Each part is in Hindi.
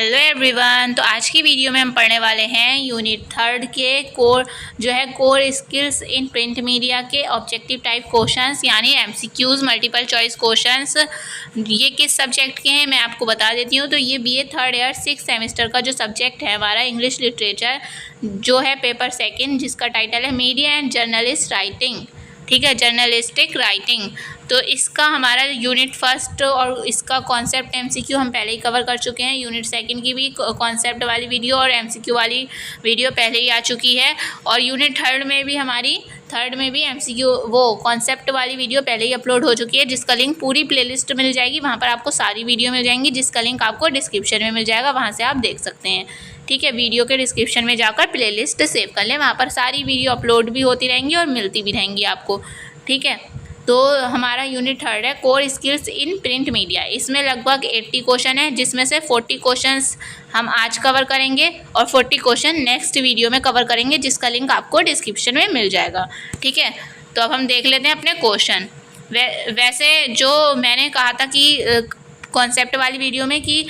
Hello everyone. तो आज की वीडियो में हम पढ़ने वाले हैं यूनिट 3 के core skills in print media के ऑब्जेक्टिव टाइप क्वेश्चंस यानी एमसीक्यूज मल्टीपल चॉइस क्वेश्चंस। ये किस सब्जेक्ट के हैं मैं आपको बता देती हूँ। तो ये BA 3rd year 6th semester का जो सब्जेक्ट है हमारा इंग्लिश लिटरेचर जो है पेपर 2 जिसका टाइटल है मीडिया एंड जर्नलिस्ट राइटिंग। ठीक है, जर्नलिस्टिक राइटिंग। तो इसका हमारा यूनिट 1 और इसका कॉन्सेप्ट एमसीक्यू हम पहले ही कवर कर चुके हैं। यूनिट 2 की भी कॉन्सेप्ट वाली वीडियो और एमसीक्यू वाली वीडियो पहले ही आ चुकी है। और यूनिट 3 में भी एमसीक्यू वो कॉन्सेप्ट वाली वीडियो पहले ही अपलोड हो चुकी है, जिसका लिंक पूरी प्लेलिस्ट मिल जाएगी। वहाँ पर आपको सारी वीडियो मिल जाएंगी, जिसका लिंक आपको डिस्क्रिप्शन में मिल जाएगा, वहाँ से आप देख सकते हैं। ठीक है, वीडियो के डिस्क्रिप्शन में जाकर प्लेलिस्ट सेव कर लें, वहाँ पर सारी वीडियो अपलोड भी होती रहेंगी और मिलती भी रहेंगी आपको। ठीक है, तो हमारा यूनिट 3 है core skills in print media. इसमें लगभग 80 क्वेश्चन है, जिसमें से 40 क्वेश्चंस हम आज कवर करेंगे और 40 क्वेश्चन नेक्स्ट वीडियो में कवर करेंगे, जिसका लिंक आपको डिस्क्रिप्शन में मिल जाएगा। ठीक है, तो अब हम देख लेते हैं अपने क्वेश्चन। वैसे जो मैंने कहा था कि कॉन्सेप्ट वाली वीडियो में कि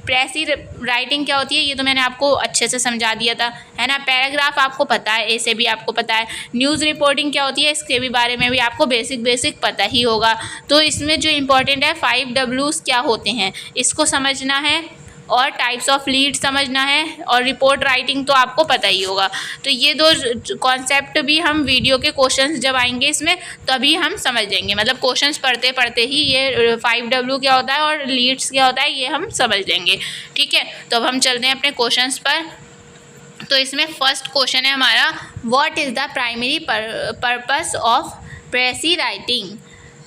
प्रेसी राइटिंग क्या होती है, ये तो मैंने आपको अच्छे से समझा दिया था, है ना। पैराग्राफ आपको पता है, ऐसे भी आपको पता है। न्यूज़ रिपोर्टिंग क्या होती है, इसके भी बारे में भी आपको बेसिक पता ही होगा। तो इसमें जो इम्पोर्टेंट है 5 Ws क्या होते हैं, इसको समझना है और टाइप्स ऑफ लीड समझना है, और रिपोर्ट राइटिंग तो आपको पता ही होगा। तो ये दो कॉन्सेप्ट भी हम वीडियो के क्वेश्चंस जब आएंगे इसमें तभी हम समझ जाएंगे, मतलब क्वेश्चंस पढ़ते पढ़ते ही ये 5W क्या होता है और लीड्स क्या होता है ये हम समझ लेंगे। ठीक है, तो अब हम चलते हैं अपने क्वेश्चंस पर। तो इसमें फर्स्ट क्वेश्चन है हमारा, what is the primary purpose of precis writing.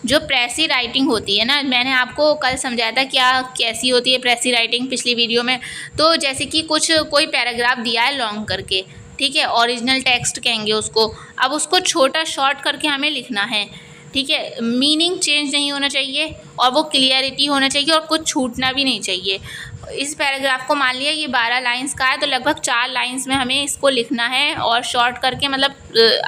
जो प्रेसी राइटिंग होती है ना, मैंने आपको कल समझाया था क्या कैसी होती है प्रेसी राइटिंग पिछली वीडियो में। तो जैसे कि कोई पैराग्राफ दिया है लॉन्ग करके, ठीक है, ओरिजिनल टेक्स्ट कहेंगे उसको। अब उसको छोटा शॉर्ट करके हमें लिखना है। ठीक है, मीनिंग चेंज नहीं होना चाहिए और वो क्लियरिटी होना चाहिए और कुछ छूटना भी नहीं चाहिए। इस पैराग्राफ को मान लिया ये 12 लाइंस का है, तो लगभग 4 लाइंस में हमें इसको लिखना है और शॉर्ट करके, मतलब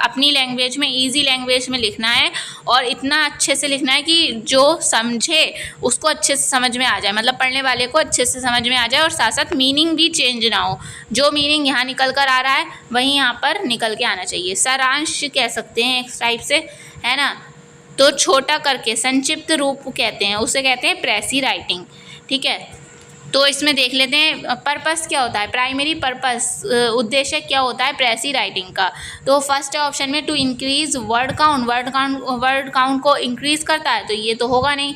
अपनी लैंग्वेज में, इजी लैंग्वेज में लिखना है। और इतना अच्छे से लिखना है कि जो समझे उसको अच्छे से समझ में आ जाए, मतलब पढ़ने वाले को अच्छे से समझ में आ जाए, और साथ साथ मीनिंग भी चेंज ना हो। जो मीनिंग यहाँ निकल कर आ रहा है वहीं यहाँ पर निकल के आना चाहिए। सारांश कह सकते हैं एक टाइप से, है ना। तो छोटा करके संक्षिप्त रूप कहते हैं, उसे कहते हैं प्रेसी राइटिंग। ठीक है, तो इसमें देख लेते हैं पर्पस क्या होता है, प्राइमरी पर्पस, उद्देश्य क्या होता है प्रेसी राइटिंग का। तो फर्स्ट है ऑप्शन में टू इंक्रीज वर्ड काउंट को इंक्रीज करता है, तो ये तो होगा नहीं,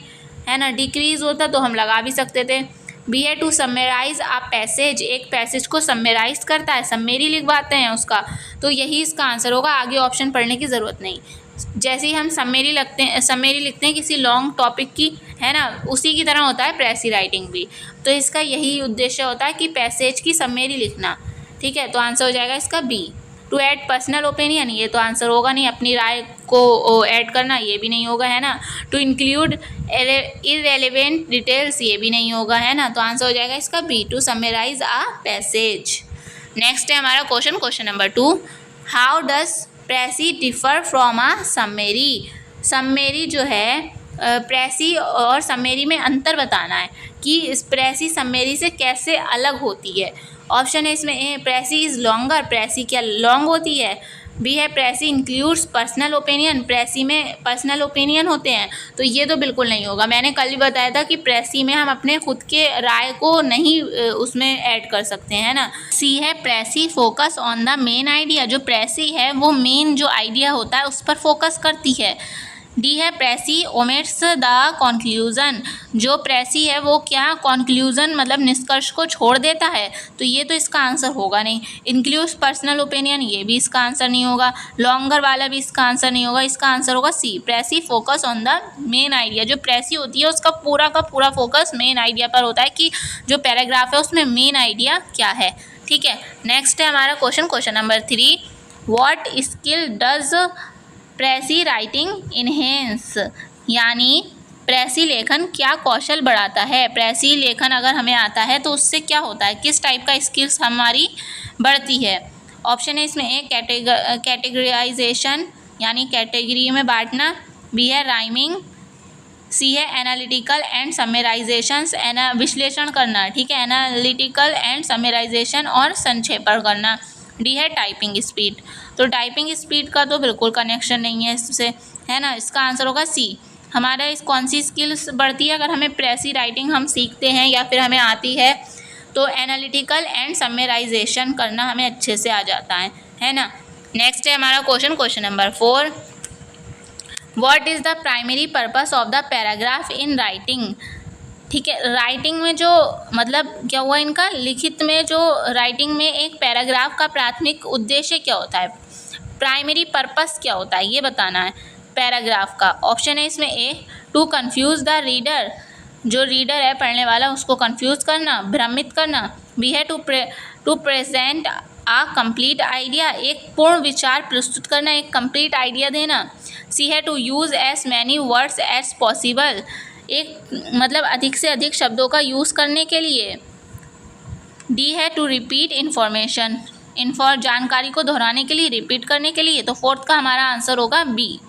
है ना। डिक्रीज होता तो हम लगा भी सकते थे। बी है टू समराइज अ पैसेज, एक पैसेज को समराइज करता है, समरी लिखवाते हैं उसका, तो यही इसका आंसर होगा। आगे ऑप्शन पढ़ने की ज़रूरत नहीं। जैसे ही हम समरी लिखते हैं किसी लॉन्ग टॉपिक की, है ना, उसी की तरह होता है प्रेसी राइटिंग भी। तो इसका यही उद्देश्य होता है कि पैसेज की समरी लिखना। ठीक है, तो आंसर हो जाएगा इसका B. To add personal opinion, ये तो आंसर होगा नहीं, अपनी राय को ऐड करना ये भी नहीं होगा, है ना। टू इंक्लूड इररेलेवेंट डिटेल्स, ये भी नहीं होगा, है ना। तो आंसर हो जाएगा इसका B, to summarise a passage. Next है हमारा question number 2, how does precis differ from a summary. Summary जो है प्रेसी और समरी में अंतर बताना है कि इस प्रेसी समरी से कैसे अलग होती है। ऑप्शन है इसमें ए, प्रेसी इज़ लॉन्गर, प्रेसी क्या लॉन्ग होती है। बी है प्रेसी इंक्लूड्स पर्सनल ओपिनियन, प्रेसी में पर्सनल ओपिनियन होते हैं, तो ये तो बिल्कुल नहीं होगा। मैंने कल ही बताया था कि प्रेसी में हम अपने खुद के राय को नहीं उसमें ऐड कर सकते हैं, ना। सी है precis focus on the main idea, जो प्रेसी है वो मेन जो आइडिया होता है उस पर फोकस करती है। डी है प्रेसी ओमिट्स द कंक्लूजन, जो प्रेसी है वो क्या कंक्लूजन मतलब निष्कर्ष को छोड़ देता है, तो ये तो इसका आंसर होगा नहीं। इंक्लूड्स पर्सनल ओपिनियन, ये भी इसका आंसर नहीं होगा। लॉन्गर वाला भी इसका आंसर नहीं होगा। इसका आंसर होगा C, precis focus on the main idea. जो प्रेसी होती है उसका पूरा का पूरा फोकस मेन आइडिया पर होता है कि जो पैराग्राफ है उसमें मेन आइडिया क्या है। ठीक है, नेक्स्ट है हमारा question number 3, what skill does precis writing enhance, यानी प्रेसी लेखन क्या कौशल बढ़ाता है। प्रेसी लेखन अगर हमें आता है तो उससे क्या होता है, किस टाइप का स्किल्स हमारी बढ़ती है। ऑप्शन है इसमें ए, कैटेगराइजेशन यानी कैटेगरी में बांटना। बी है राइमिंग, सी है एनालिटिकल एंड समराइजेशन, विश्लेषण करना, ठीक है, एनालिटिकल एंड समराइजेशन और संक्षेपण करना। डी है टाइपिंग स्पीड। तो टाइपिंग स्पीड का तो बिल्कुल कनेक्शन नहीं है इससे, है ना, इसका आंसर होगा सी। हमारा इस कौन सी स्किल्स बढ़ती है अगर हमें प्रेसी राइटिंग हम सीखते हैं या फिर हमें आती है तो एनालिटिकल एंड समराइजेशन करना हमें अच्छे से आ जाता है ना। नेक्स्ट है हमारा question number 4, what is the primary purpose of the paragraph in writing. ठीक है, राइटिंग में जो मतलब क्या हुआ इनका, लिखित में जो राइटिंग में एक पैराग्राफ का प्राथमिक उद्देश्य क्या होता है, प्राइमरी पर्पस क्या होता है ये बताना है पैराग्राफ का। ऑप्शन है इसमें A, to confuse the reader, जो रीडर है पढ़ने वाला उसको कंफ्यूज करना, भ्रमित करना। बी है to present a complete idea, एक पूर्ण विचार प्रस्तुत करना, एक कंप्लीट आइडिया देना। सी है to use as many words as possible, एक मतलब अधिक से अधिक शब्दों का यूज़ करने के लिए। डी है टू रिपीट इन्फॉर्मेशन, जानकारी को दोहराने के लिए, रिपीट करने के लिए। तो फोर्थ का हमारा आंसर होगा B,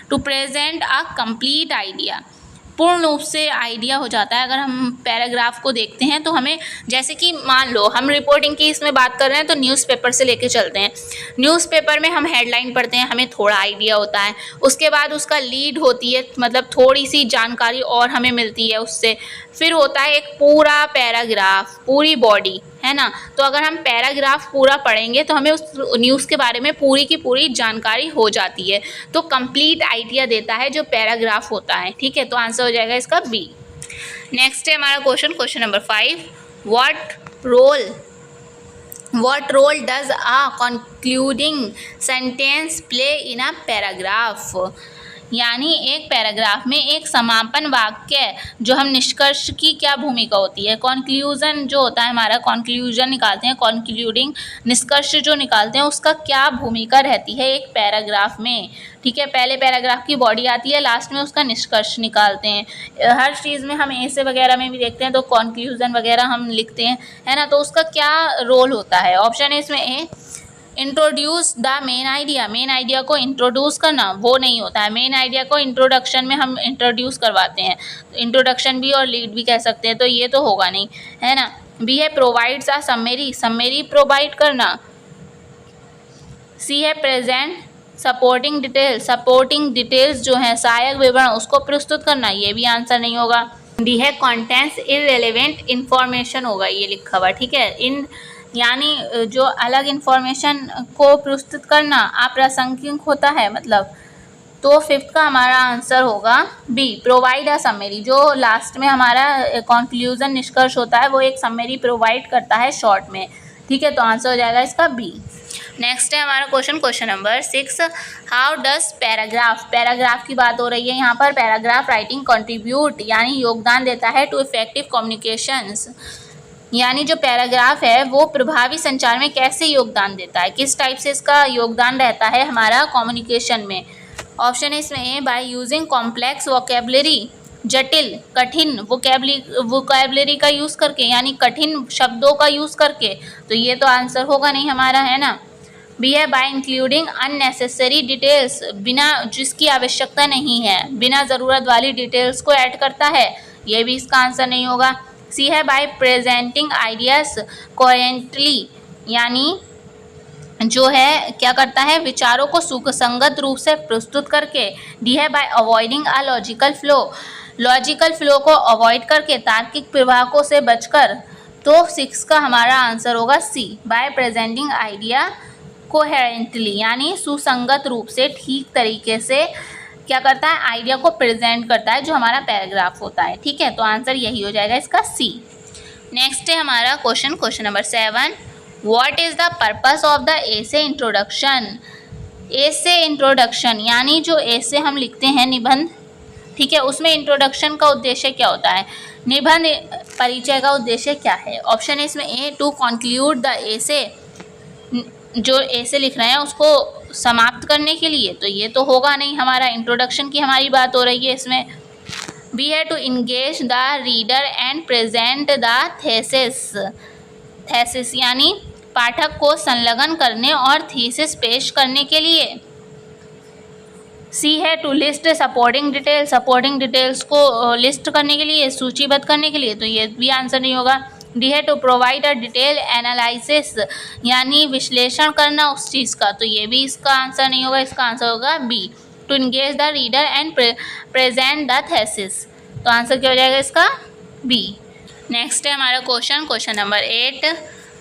to present a complete idea, पूर्ण रूप से आइडिया हो जाता है। अगर हम पैराग्राफ को देखते हैं तो हमें, जैसे कि मान लो हम रिपोर्टिंग की इसमें बात कर रहे हैं तो न्यूज़पेपर से लेके चलते हैं। न्यूज़पेपर में हम हेडलाइन पढ़ते हैं, हमें थोड़ा आइडिया होता है, उसके बाद उसका लीड होती है, मतलब थोड़ी सी जानकारी और हमें मिलती है उससे, फिर होता है एक पूरा पैराग्राफ, पूरी बॉडी, है ना। तो अगर हम पैराग्राफ पूरा पढ़ेंगे तो हमें उस न्यूज़ के बारे में पूरी की पूरी जानकारी हो जाती है, तो कंप्लीट आइडिया देता है जो पैराग्राफ होता है, ठीक है। तो आंसर हो जाएगा इसका बी। नेक्स्ट है हमारा question number 5, what role does a concluding sentence play in a paragraph, यानी एक पैराग्राफ में एक समापन वाक्य जो हम निष्कर्ष की क्या भूमिका होती है, कॉन्क्लूजन जो होता है हमारा, कॉन्क्लूजन निकालते हैं, कॉन्क्लूडिंग निष्कर्ष जो निकालते हैं उसका क्या भूमिका रहती है एक पैराग्राफ में, ठीक है। पहले पैराग्राफ की बॉडी आती है, लास्ट में उसका निष्कर्ष निकालते हैं। हर चीज़ में हम ऐसे वगैरह में भी देखते हैं तो कॉन्क्लूजन वगैरह हम लिखते हैं, है ना। तो उसका क्या रोल होता है, ऑप्शन है इसमें A, introduce the main idea, main idea को इंट्रोड्यूस करना, वो नहीं होता है। मेन आइडिया को इंट्रोडक्शन में हम इंट्रोड्यूस करवाते हैं, इंट्रोडक्शन भी और लीड भी कह सकते हैं, तो ये तो होगा नहीं, है ना। बी है प्रोवाइड्स अ समरी प्रोवाइड करना। सी है प्रेजेंट सपोर्टिंग डिटेल्स जो है सहायक विवरण उसको प्रस्तुत करना, ये भी आंसर नहीं होगा। डी है कंटेंट्स इररिलेवेंट इंफॉर्मेशन होगा ये लिखा हुआ, ठीक है, इन यानी जो अलग इन्फॉर्मेशन को प्रस्तुत करना अप्रासंगिक होता है मतलब। तो फिफ्थ का हमारा आंसर होगा बी, प्रोवाइड अ समरी, जो लास्ट में हमारा कंक्लूजन निष्कर्ष होता है वो एक समरी प्रोवाइड करता है शॉर्ट में, ठीक है। तो आंसर हो जाएगा इसका बी। नेक्स्ट है हमारा question number 6, how does paragraph की बात हो रही है यहाँ पर। पैराग्राफ राइटिंग कंट्रीब्यूट यानी योगदान देता है टू इफेक्टिव कम्युनिकेशंस, यानी जो पैराग्राफ है वो प्रभावी संचार में कैसे योगदान देता है, किस टाइप से इसका योगदान रहता है हमारा कम्युनिकेशन में। ऑप्शन है इसमें A, by using complex vocabulary, जटिल कठिन वोकेबलरी का यूज़ करके, यानी कठिन शब्दों का यूज़ करके, तो ये तो आंसर होगा नहीं हमारा, है ना। बी है बाय इंक्लूडिंग अननेसेसरी डिटेल्स, बिना जिसकी आवश्यकता नहीं है, बिना ज़रूरत वाली डिटेल्स को ऐड करता है, ये भी इसका आंसर नहीं होगा। सी है बाय प्रेजेंटिंग आइडियाज कोहेरेंटली, यानी जो है क्या करता है विचारों को सुसंगत रूप से प्रस्तुत करके। डी है bye avoiding a logical flow को अवॉइड करके, तार्किक प्रवाहों से बचकर। तो 6 का हमारा आंसर होगा सी, बाय प्रेजेंटिंग आइडिया कोहेरेंटली, यानी सुसंगत रूप से ठीक तरीके से क्या करता है आइडिया को प्रेजेंट करता है जो हमारा पैराग्राफ होता है, ठीक है। तो आंसर यही हो जाएगा इसका सी। नेक्स्ट है हमारा question number 7, what is the purpose of the essay introduction. Essay introduction यानी जो एसे हम लिखते हैं निबंध, ठीक है, उसमें इंट्रोडक्शन का उद्देश्य क्या होता है, निबंध परिचय का उद्देश्य क्या है। ऑप्शन है इसमें A, to conclude the essay, जो एसे लिख रहे हैं उसको समाप्त करने के लिए, तो ये तो होगा नहीं हमारा, इंट्रोडक्शन की हमारी बात हो रही है इसमें। बी है to engage the reader and present the thesis, यानी पाठक को संलग्न करने और थीसिस पेश करने के लिए। सी है to list supporting details, supporting details को लिस्ट करने के लिए, सूचीबद्ध करने के लिए, तो ये भी आंसर नहीं होगा। डी है to provide a detail analysis, यानी विश्लेषण करना उस चीज़ का, तो ये भी इसका आंसर नहीं होगा। इसका आंसर होगा B, to engage the reader and present the thesis, तो आंसर क्या हो जाएगा इसका बी। नेक्स्ट है हमारा question number 8,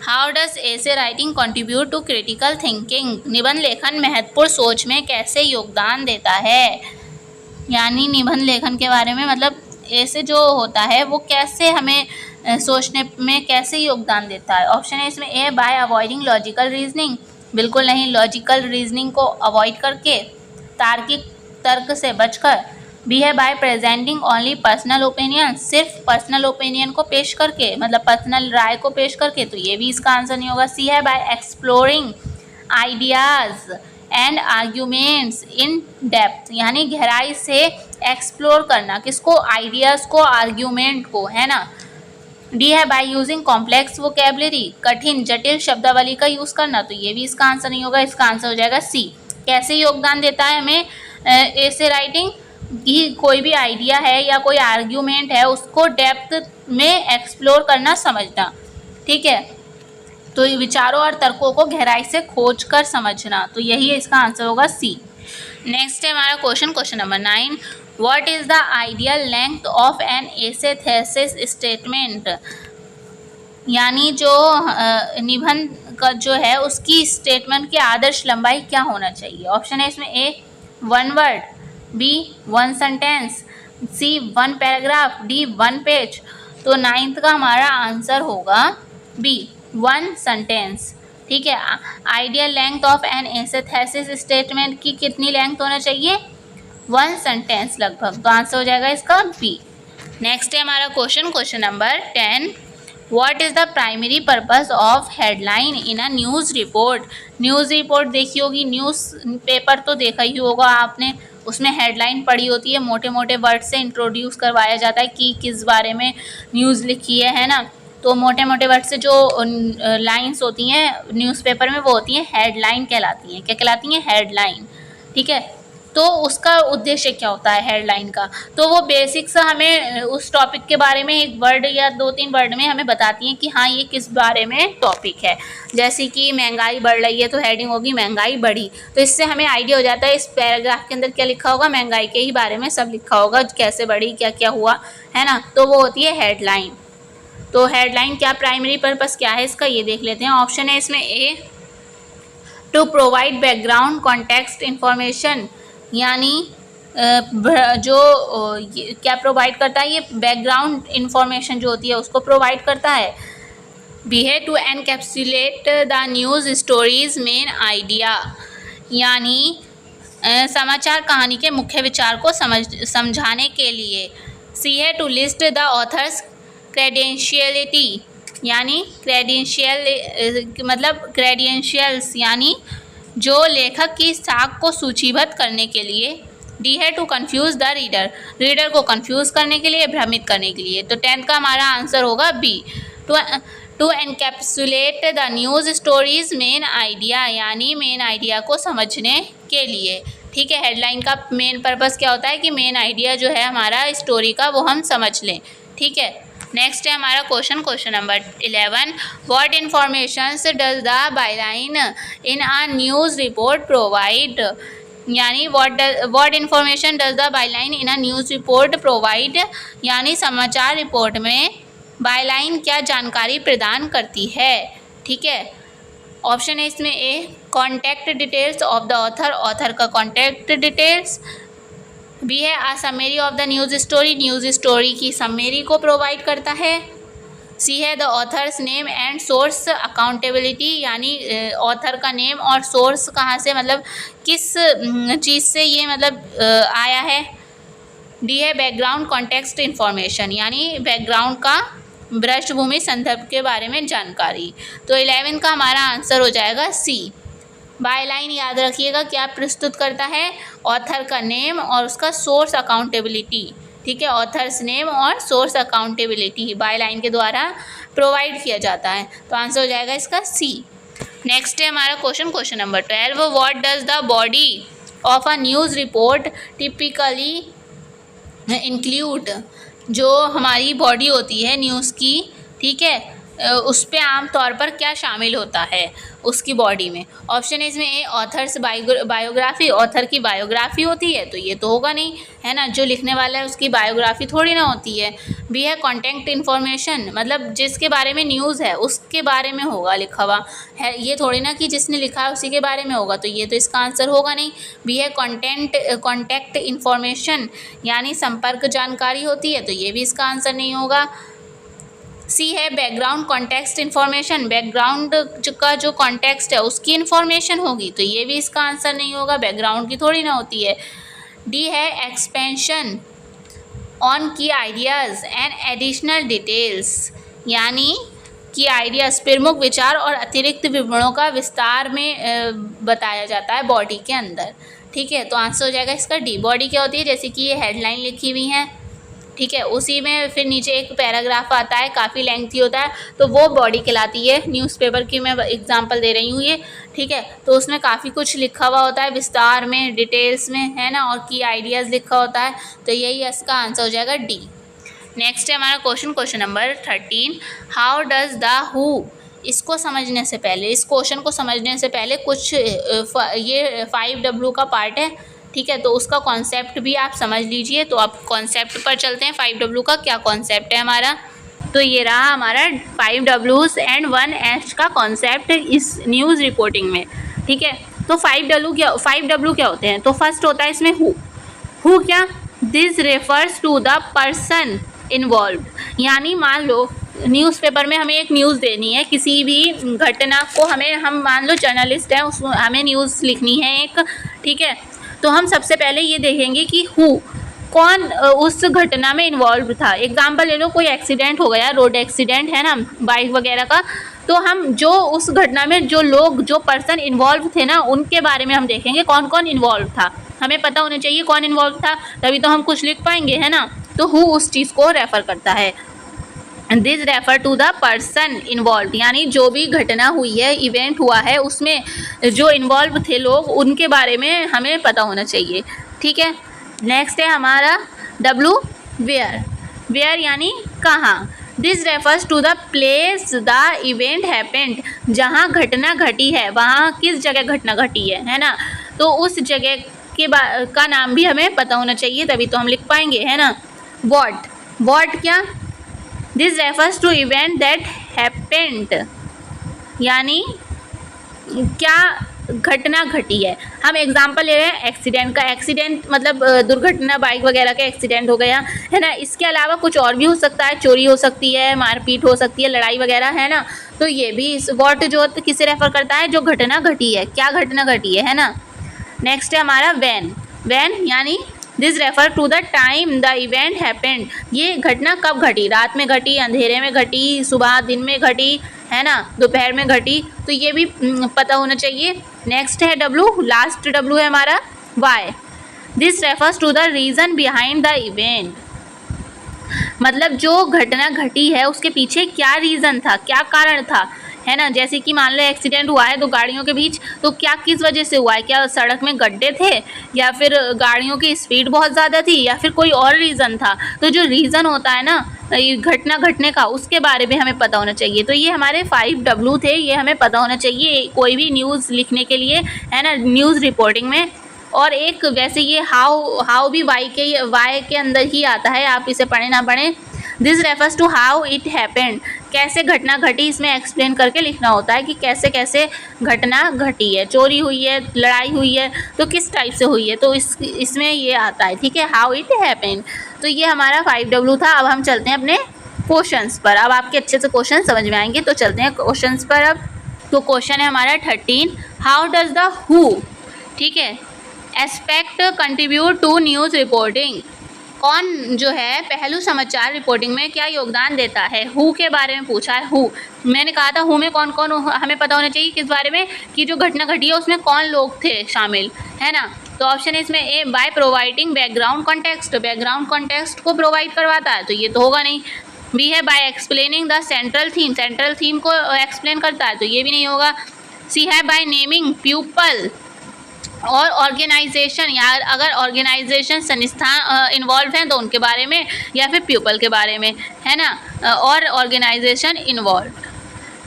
how does essay writing contribute to critical thinking, निबंध लेखन महत्वपूर्ण सोच में कैसे योगदान देता है, यानी निबंध लेखन के बारे में मतलब ऐसे जो होता है वो कैसे हमें सोचने में कैसे योगदान देता है। ऑप्शन है इसमें A, bye avoiding logical reasoning, बिल्कुल नहीं, लॉजिकल रीजनिंग को अवॉइड करके, तार्किक तर्क से बचकर। बी है bye presenting only personal opinion, सिर्फ पर्सनल ओपिनियन को पेश करके, मतलब पर्सनल राय को पेश करके, तो ये भी इसका आंसर नहीं होगा। सी है bye exploring ideas and arguments in depth, यानी गहराई से एक्सप्लोर करना, किसको, आइडियाज़ को, आर्ग्यूमेंट को, है ना। डी है बाय यूजिंग कॉम्प्लेक्स वोकेबलरी, कठिन जटिल शब्दावली का यूज़ करना, तो ये भी इसका आंसर नहीं होगा। इसका आंसर हो जाएगा सी, कैसे योगदान देता है हमें ऐसे राइटिंग कि कोई भी आइडिया है या कोई आर्ग्यूमेंट है उसको डेप्थ में एक्सप्लोर करना, समझना, ठीक है, तो विचारों और तर्कों को गहराई से खोज कर समझना, तो यही इसका आंसर होगा सी। नेक्स्ट है हमारा question number 9, what is the ideal length of an essay thesis statement, यानी जो निबंध का जो है उसकी स्टेटमेंट की आदर्श लंबाई क्या होना चाहिए। ऑप्शन है इसमें ए 1 वर्ड, बी 1 सेंटेंस, सी 1 पैराग्राफ, डी 1 पेज, तो 9th का हमारा आंसर होगा बी 1 सेंटेंस, ठीक है। Ideal length of an essay thesis statement की कितनी लेंथ होना चाहिए, 1 सेंटेंस लगभग, तो आंसर हो जाएगा इसका बी। नेक्स्ट है हमारा question number 10, what is the primary purpose of headline in a news report, news report देखी होगी, न्यूज़ पेपर तो देखा ही होगा आपने, उसमें हेडलाइन पढ़ी होती है, मोटे मोटे वर्ड से इंट्रोड्यूस करवाया जाता है कि किस बारे में न्यूज़ लिखी है ना, तो मोटे मोटे वर्ड से जो लाइंस होती हैं न्यूज़पेपर में वो होती हैं हेडलाइन कहलाती हैं, क्या कहलाती हैं, हेडलाइन, ठीक है। तो उसका उद्देश्य क्या होता है हेडलाइन का, तो वो बेसिक सा हमें उस टॉपिक के बारे में एक वर्ड या 2-3 वर्ड में हमें बताती हैं कि हाँ ये किस बारे में टॉपिक है। जैसे कि महंगाई बढ़ रही है तो हेडिंग होगी महंगाई बढ़ी, तो इससे हमें आइडिया हो जाता है इस पैराग्राफ के अंदर क्या लिखा होगा, महंगाई के ही बारे में सब लिखा होगा, कैसे बढ़ी, क्या क्या हुआ, है ना, तो वो होती है हेडलाइन। तो हेडलाइन क्या प्राइमरी पर्पस क्या है इसका, ये देख लेते हैं। ऑप्शन है इसमें A, to provide background context information, यानी जो क्या प्रोवाइड करता है, ये बैकग्राउंड इंफॉर्मेशन जो होती है उसको प्रोवाइड करता है। बी है to encapsulate the news stories main idea, यानी समाचार कहानी के मुख्य विचार को समझाने के लिए। सी है टू लिस्ट द ऑथर्स क्रेडेंशियलिटी, यानी क्रेडेंशियल मतलब क्रेडेंशियल्स, यानी जो लेखक की साख को सूचीबद्ध करने के लिए। डी है to confuse the reader, reader को कंफ्यूज करने के लिए, भ्रमित करने के लिए, तो 10th का हमारा आंसर होगा B, to encapsulate the news stories main idea, यानी मेन आइडिया को समझने के लिए, ठीक है। हेडलाइन का मेन पर्पस क्या होता है कि मेन आइडिया जो है हमारा स्टोरी का वो हम समझ लें, ठीक है। नेक्स्ट है हमारा question number 11, what informations does the byline in a news report provide, यानी what information does the byline in a news report provide, यानी समाचार रिपोर्ट में बायलाइन क्या जानकारी प्रदान करती है, ठीक है। ऑप्शन है इसमें A, contact details of the author, author का कॉन्टैक्ट डिटेल्स। बी है a summary of the news story, news story की समरी को प्रोवाइड करता है। सी है the author's name and source accountability, यानी ऑथर का नेम और सोर्स कहाँ से, मतलब किस चीज़ से ये मतलब आया है। डी है बैकग्राउंड कॉन्टेक्स्ट इंफॉर्मेशन, यानी बैकग्राउंड का पृष्ठभूमि संदर्भ के बारे में जानकारी, तो 11 का हमारा आंसर हो जाएगा सी। बायलाइन याद रखिएगा क्या प्रस्तुत करता है, ऑथर का नेम और उसका सोर्स अकाउंटेबिलिटी, ठीक है। ऑथर्स नेम और सोर्स अकाउंटेबिलिटी बायलाइन के द्वारा प्रोवाइड किया जाता है, तो आंसर हो जाएगा इसका सी। नेक्स्ट है हमारा question number 12, what does the body of a news report typically include, जो हमारी बॉडी होती है न्यूज़ की, ठीक है, उस पे आम तौर पर क्या शामिल होता है उसकी बॉडी में। ऑप्शन इसमें ए ऑथर्स बायोग्राफी, ऑथर की बायोग्राफी होती है तो ये तो होगा नहीं, है ना, जो लिखने वाला है उसकी बायोग्राफी थोड़ी ना होती है। बी है कॉन्टेक्ट इन्फॉर्मेशन, मतलब जिसके बारे में न्यूज़ है उसके बारे में होगा लिखा हुआ है, ये थोड़ी ना कि जिसने लिखा है उसी के बारे में होगा, तो ये तो इसका आंसर होगा नहीं। बी है कॉन्टैक्ट इन्फॉर्मेशन, यानी संपर्क जानकारी होती है, तो ये भी इसका आंसर नहीं होगा। सी है बैकग्राउंड कॉन्टेक्स्ट इन्फॉर्मेशन, बैकग्राउंड का जो कॉन्टेक्स्ट है उसकी इन्फॉर्मेशन होगी, तो ये भी इसका आंसर नहीं होगा, बैकग्राउंड की थोड़ी ना होती है। डी है एक्सपेंशन ऑन की आइडियाज़ एंड एडिशनल डिटेल्स, यानी की आइडियाज़ प्रमुख विचार और अतिरिक्त विवरणों का विस्तार में बताया जाता है बॉडी के अंदर, ठीक है, तो आंसर हो जाएगा इसका डी। बॉडी क्या होती है, जैसे कि ये हेडलाइन लिखी हुई है, ठीक है, उसी में फिर नीचे एक पैराग्राफ आता है, काफ़ी लेंथी होता है, तो वो बॉडी कहलाती है। न्यूज़पेपर की मैं एग्जांपल दे रही हूँ ये, ठीक है, तो उसमें काफ़ी कुछ लिखा हुआ होता है विस्तार में, डिटेल्स में, है ना, और की आइडियाज़ लिखा होता है, तो यही इसका आंसर हो जाएगा डी। नेक्स्ट है हमारा question number 13, how does the who, इसको समझने से पहले, इस क्वेश्चन को समझने से पहले कुछ ये 5W का पार्ट है, ठीक है, तो उसका कॉन्सेप्ट भी आप समझ लीजिए। तो आप कॉन्सेप्ट पर चलते हैं, 5W का क्या कॉन्सेप्ट है हमारा। तो ये रहा हमारा 5Ws एंड 1H का कॉन्सेप्ट इस न्यूज़ रिपोर्टिंग में, ठीक है। तो 5W क्या होते हैं, तो फर्स्ट होता है इसमें हु क्या, this refers to the person involve, यानी मान लो न्यूज़पेपर में हमें एक न्यूज़ देनी है, किसी भी घटना को हम मान लो जर्नलिस्ट हैं, उसमें हमें न्यूज़ लिखनी है एक, ठीक है, तो हम सबसे पहले ये देखेंगे कि कौन उस घटना में इन्वॉल्व था। एग्जाम्पल ले लो, कोई एक्सीडेंट हो गया, रोड एक्सीडेंट है ना, बाइक वगैरह का, तो हम जो उस घटना में जो पर्सन इन्वॉल्व थे ना, उनके बारे में हम देखेंगे कौन कौन इन्वॉल्व था, हमें पता होना चाहिए कौन इन्वॉल्व था, तभी तो हम कुछ लिख पाएंगे, है ना। तो उस चीज़ को रेफ़र करता है। This refer to the person involve, यानी जो भी घटना हुई है, इवेंट हुआ है, उसमें जो इन्वॉल्व थे लोग, उनके बारे में हमें पता होना चाहिए, ठीक है। नेक्स्ट है हमारा W, वेयर यानी कहाँ। This refers to the place the event happened, जहाँ घटना घटी है, वहाँ किस जगह घटना घटी है ना, तो उस जगह का नाम भी हमें पता होना चाहिए, तभी तो हम लिख पाएंगे, है ना। वॉट क्या, this refers to event that happened, यानी क्या घटना घटी है। हम एग्जांपल ले रहे हैं एक्सीडेंट का, एक्सीडेंट मतलब दुर्घटना, बाइक वगैरह का एक्सीडेंट हो गया, है ना। इसके अलावा कुछ और भी हो सकता है, चोरी हो सकती है, मारपीट हो सकती है, लड़ाई वगैरह, है ना। तो ये भी वॉट जो किसे रेफर करता है, जो घटना घटी है, क्या घटना घटी है ना। नेक्स्ट है हमारा वैन यानी this refer to the time the event happened, ये घटना कब घटी, रात में घटी, अंधेरे में घटी, सुबह दिन में घटी, है ना, दोपहर में घटी, तो ये भी पता होना चाहिए। नेक्स्ट है W, लास्ट W है हमारा why, this refers to the reason behind the event, मतलब जो घटना घटी है उसके पीछे क्या रीज़न था, क्या कारण था, है ना। जैसे कि मान लो एक्सीडेंट हुआ है दो गाड़ियों के बीच, तो क्या किस वजह से हुआ है, क्या सड़क में गड्ढे थे, या फिर गाड़ियों की स्पीड बहुत ज़्यादा थी, या फिर कोई और रीज़न था। तो जो रीज़न होता है ना घटना घटने का, उसके बारे में हमें पता होना चाहिए। तो ये हमारे 5W थे, ये हमें पता होना चाहिए कोई भी न्यूज़ लिखने के लिए, है ना, न्यूज़ रिपोर्टिंग में। और एक वैसे ये हाउ भी वाई के अंदर ही आता है, आप इसे पढ़े ना पढ़ें। This refers to how it happened, कैसे घटना घटी, इसमें एक्सप्लेन करके लिखना होता है कि कैसे कैसे घटना घटी है, चोरी हुई है, लड़ाई हुई है, तो किस टाइप से हुई है, तो इसमें ये आता है, ठीक है, हाउ इट हैपेंड। तो ये हमारा 5W था। अब हम चलते हैं अपने क्वेश्चंस पर, अब आपके अच्छे से क्वेश्चन समझ में आएंगे, तो चलते हैं क्वेश्चंस पर। अब तो क्वेश्चन है हमारा 13, हाउ डज द हु, ठीक है, aspect contribute to news reporting, कौन जो है पहलू समाचार रिपोर्टिंग में क्या योगदान देता है। हु के बारे में पूछा है, हु, मैंने कहा था हु में कौन कौन हमें पता होना चाहिए, किस बारे में, कि जो घटना घटी है उसमें कौन लोग थे शामिल, है ना। तो ऑप्शन है इसमें A, by providing background context, background context को प्रोवाइड करवाता है, तो ये तो होगा नहीं। बी है by explaining the central theme को एक्सप्लेन करता है, तो ये भी नहीं होगा। सी है बाय नेमिंग पीपल और ऑर्गेनाइजेशन, या अगर ऑर्गेनाइजेशन संस्थान इन्वॉल्व हैं तो उनके बारे में, या फिर पीपल के बारे में, है ना, और ऑर्गेनाइजेशन इन्वॉल्व।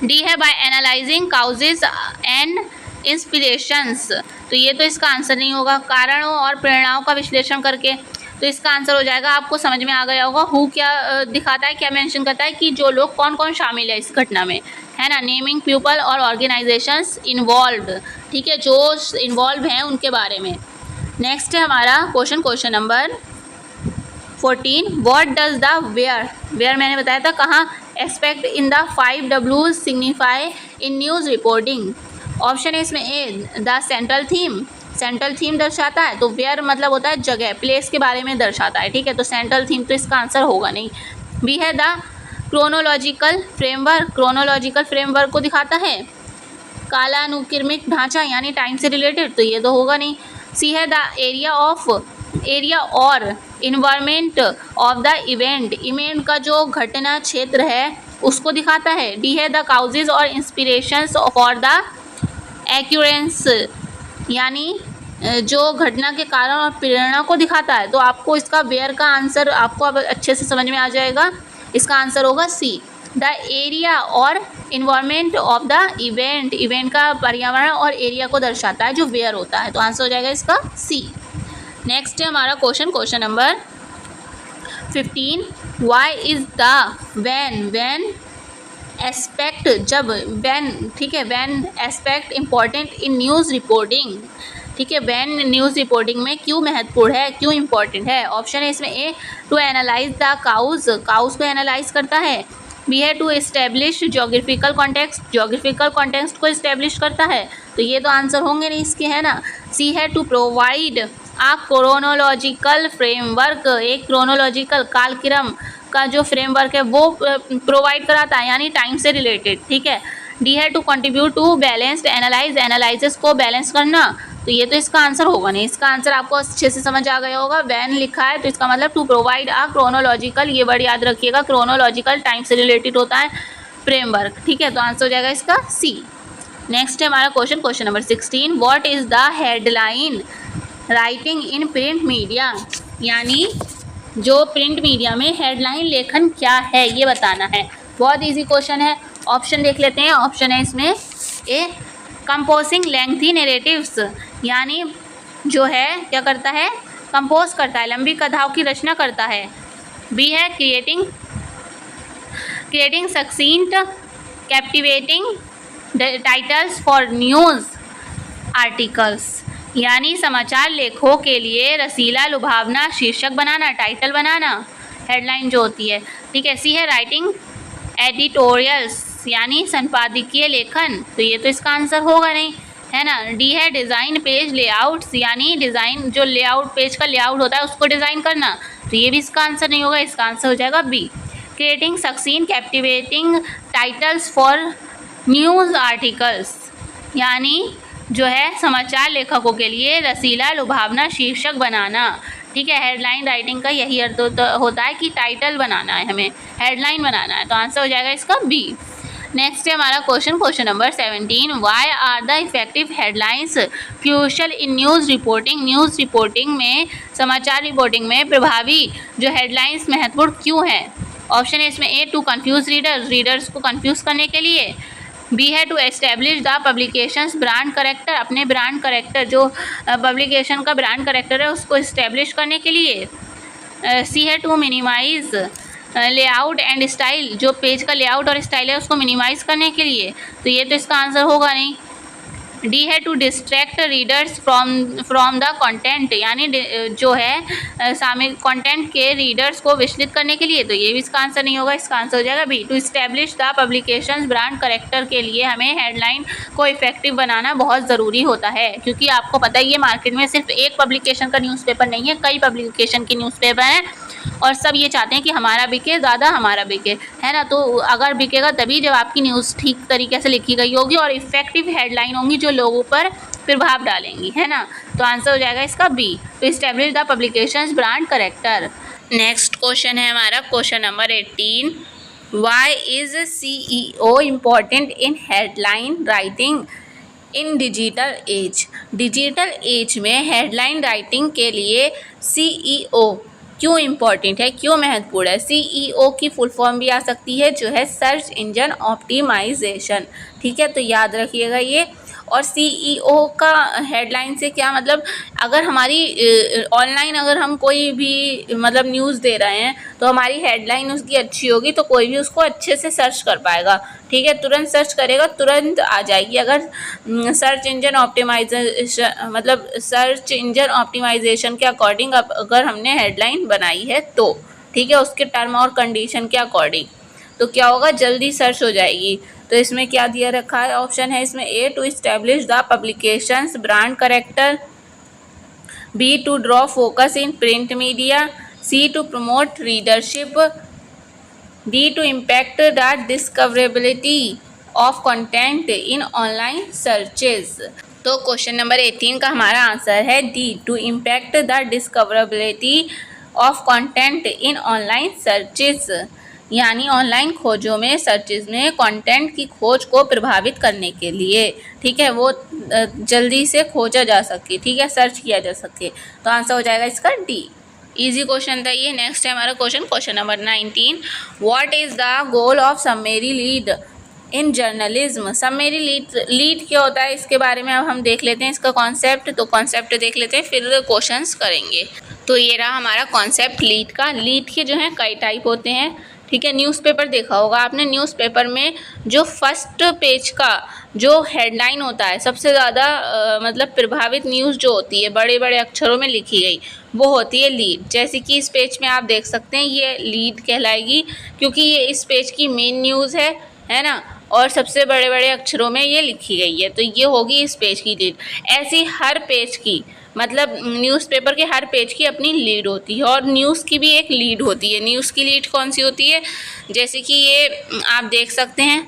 डी है by analysing causes and inspirations, तो ये तो इसका आंसर नहीं होगा। कारणों और प्रेरणाओं का विश्लेषण करके, तो इसका आंसर हो जाएगा, आपको समझ में आ गया होगा हु क्या दिखाता है, क्या मेंशन करता है कि जो लोग कौन कौन शामिल है इस घटना में, है ना, नेमिंग पीपल और ऑर्गेनाइजेशंस इन्वॉल्व्ड, ठीक है, जो इन्वॉल्व हैं उनके बारे में। नेक्स्ट है हमारा question number 14, what does the where मैंने बताया था कहाँ, expect in the 5 W's signify in news reporting. Option है इसमें ए द सेंट्रल थीम दर्शाता है, तो वेयर मतलब होता है जगह, प्लेस के बारे में दर्शाता है, ठीक है, तो सेंट्रल थीम तो इसका आंसर होगा नहीं। बी है द क्रोनोलॉजिकल फ्रेमवर्क को दिखाता है, कालानुक्रमिक ढांचा यानी टाइम से रिलेटेड, तो ये तो होगा नहीं। सी है द एरिया और इन्वायरमेंट ऑफ द इवेंट का जो घटना क्षेत्र है उसको दिखाता है। डी है द काउजेज और इंस्पिरेशंस फॉर द एक्यूरेंस, यानी जो घटना के कारण और प्रेरणा को दिखाता है, तो आपको इसका वेयर का आंसर आपको अब अच्छे से समझ में आ जाएगा। इसका आंसर होगा सी, द एरिया और इन्वायरमेंट ऑफ द इवेंट का पर्यावरण और एरिया को दर्शाता है जो वेयर होता है, तो आंसर हो जाएगा इसका सी। नेक्स्ट है हमारा question number 15, why is the when aspect, जब व्हेन, ठीक है, when aspect important in news reporting, ठीक है, व्हेन न्यूज़ रिपोर्टिंग में क्यों महत्वपूर्ण है, क्यों इम्पॉर्टेंट है। ऑप्शन है इसमें A to analyse the cows को एनालाइज करता है। बी है टू इस्टेब्लिश जोग्राफिकल कॉन्टेक्स्ट को इस्टेब्लिश करता है, तो ये तो आंसर होंगे नहीं इसके, है ना। सी है to provide a chronological framework, एक क्रोनोलॉजिकल कालक्रम का जो फ्रेमवर्क है वो प्रोवाइड कराता है, यानी टाइम से रिलेटेड, ठीक है। डी है to contribute to balanced analysis को बैलेंस करना, तो ये तो इसका आंसर होगा नहीं। इसका आंसर आपको अच्छे से समझ आ गया होगा, व्हेन लिखा है तो इसका मतलब टू प्रोवाइड आ क्रोनोलॉजिकल, ये वर्ड याद रखिएगा, क्रोनोलॉजिकल टाइम से रिलेटेड होता है फ्रेमवर्क, ठीक है, तो आंसर हो जाएगा इसका सी। नेक्स्ट है हमारा question number 16, what is the headline writing in print media, यानी जो प्रिंट मीडिया में हेडलाइन लेखन क्या है ये बताना है। बहुत इजी क्वेश्चन है। ऑप्शन देख लेते हैं। ऑप्शन है इसमें ए कंपोजिंग लेंथी नैरेटिव्स, यानी जो है क्या करता है, कंपोज करता है, लंबी कथाओं की रचना करता है। बी है creating succinct captivating titles for news articles, यानी समाचार लेखों के लिए रसीला लुभावना शीर्षक बनाना, टाइटल बनाना, हेडलाइन जो होती है, ठीक है। सी है राइटिंग एडिटोरियल्स, यानी संपादकीय लेखन, तो ये तो इसका आंसर होगा नहीं, है ना। डी है डिज़ाइन पेज लेआउट्स, यानी डिज़ाइन जो लेआउट, पेज का लेआउट होता है उसको डिज़ाइन करना, तो ये भी इसका आंसर नहीं होगा। इसका आंसर हो जाएगा B, creating succinct captivating titles for news articles, यानी जो है समाचार लेखकों के लिए रसीला लुभावना शीर्षक बनाना, ठीक है। हेडलाइन राइटिंग का यही अर्थ होता है कि टाइटल बनाना है, हमें हेडलाइन बनाना है, तो आंसर हो जाएगा इसका बी। नेक्स्ट है हमारा question number 17, why are the effective headlines crucial in news reporting में, समाचार रिपोर्टिंग में प्रभावी जो हेडलाइंस महत्वपूर्ण क्यों है। ऑप्शन है इसमें ए टू कन्फ्यूज़ रीडर्स को कन्फ्यूज़ करने के लिए। बी है to establish the publication's brand character, अपने ब्रांड करेक्टर जो पब्लिकेशन का ब्रांड करेक्टर है उसको इस्टेब्लिश करने के लिए। सी है to minimise layout and style, जो पेज का लेआउट और स्टाइल है उसको मिनिमाइज़ करने के लिए, तो ये तो इसका आंसर होगा नहीं। डी है to distract readers from the content, यानी जो है शामिल कंटेंट के रीडर्स को विचलित करने के लिए, तो ये भी इसका आंसर नहीं होगा। इसका आंसर हो जाएगा B, to establish the publication's brand character के लिए हमें हेडलाइन को इफेक्टिव बनाना बहुत ज़रूरी होता है, क्योंकि आपको पता ही है मार्केट में सिर्फ एक पब्लिकेशन का न्यूज़पेपर नहीं है, कई पब्लिकेशन के न्यूज़पेपर हैं और सब ये चाहते हैं कि हमारा बिके, ज़्यादा हमारा बिके, है ना। तो अगर बिकेगा तभी जब आपकी न्यूज़ ठीक तरीके से लिखी गई होगी और इफ़ेक्टिव हेडलाइन होंगी जो लोगों पर प्रभाव डालेंगी, है ना। तो आंसर हो जाएगा इसका B, to establish the publication's brand character. Next question है हमारा question number 18, why is CEO important in headline writing, in digital age में हेडलाइन राइटिंग के लिए CEO क्यों इम्पॉर्टेंट है, क्यों महत्वपूर्ण है। CEO की फुल फॉर्म भी आ सकती है जो है सर्च इंजन ऑप्टिमाइजेशन। ठीक है, तो याद रखिएगा ये। और CEO का हेडलाइन से क्या मतलब, अगर हमारी ऑनलाइन अगर हम कोई भी मतलब न्यूज़ दे रहे हैं तो हमारी हेडलाइन उसकी अच्छी होगी तो कोई भी उसको अच्छे से सर्च कर पाएगा। ठीक है, तुरंत सर्च करेगा, तुरंत आ जाएगी। अगर सर्च इंजन ऑप्टिमाइजेशन मतलब सर्च इंजन ऑप्टिमाइजेशन के अकॉर्डिंग अगर हमने हेडलाइन बनाई है तो, ठीक है, उसके टर्म और कंडीशन के अकॉर्डिंग, तो क्या होगा, जल्दी सर्च हो जाएगी। तो इसमें क्या दिया रखा है, ऑप्शन है इसमें A to establish the publication's brand character, B to draw focus in print media, C to promote readership, D to impact the discoverability of content in online searches. तो क्वेश्चन नंबर 18 का हमारा आंसर है D to impact the discoverability of content in online searches, यानी ऑनलाइन खोजों में, सर्चेज में कंटेंट की खोज को प्रभावित करने के लिए। ठीक है, वो जल्दी से खोजा जा सके, ठीक है, सर्च किया जा सके। तो आंसर हो जाएगा इसका डी। इजी क्वेश्चन था ये। नेक्स्ट है हमारा question number 19। What is the goal of summary lead in journalism. Summary lead क्या होता है, इसके बारे में अब हम देख लेते हैं इसका कॉन्सेप्ट। तो कॉन्सेप्ट देख लेते हैं, फिर क्वेश्चंस करेंगे। तो ये रहा हमारा कॉन्सेप्ट लीड का। लीड के जो हैं कई टाइप होते हैं। ठीक है, न्यूज़पेपर देखा होगा आपने, न्यूज़पेपर में जो फर्स्ट पेज का जो हेडलाइन होता है, सबसे ज़्यादा मतलब प्रभावित न्यूज़ जो होती है बड़े बड़े अक्षरों में लिखी गई, वो होती है लीड। जैसे कि इस पेज में आप देख सकते हैं, ये लीड कहलाएगी क्योंकि ये इस पेज की मेन न्यूज़ है ना, और सबसे बड़े बड़े अक्षरों में ये लिखी गई है, तो ये होगी इस पेज की लीड। ऐसी हर पेज की मतलब न्यूज़पेपर के हर पेज की अपनी लीड होती है, और न्यूज़ की भी एक लीड होती है। न्यूज़ की लीड कौन सी होती है, जैसे कि ये आप देख सकते हैं,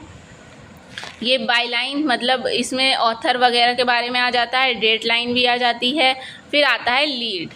ये बाईलाइन मतलब इसमें ऑथर वगैरह के बारे में आ जाता है, डेट लाइन भी आ जाती है, फिर आता है लीड।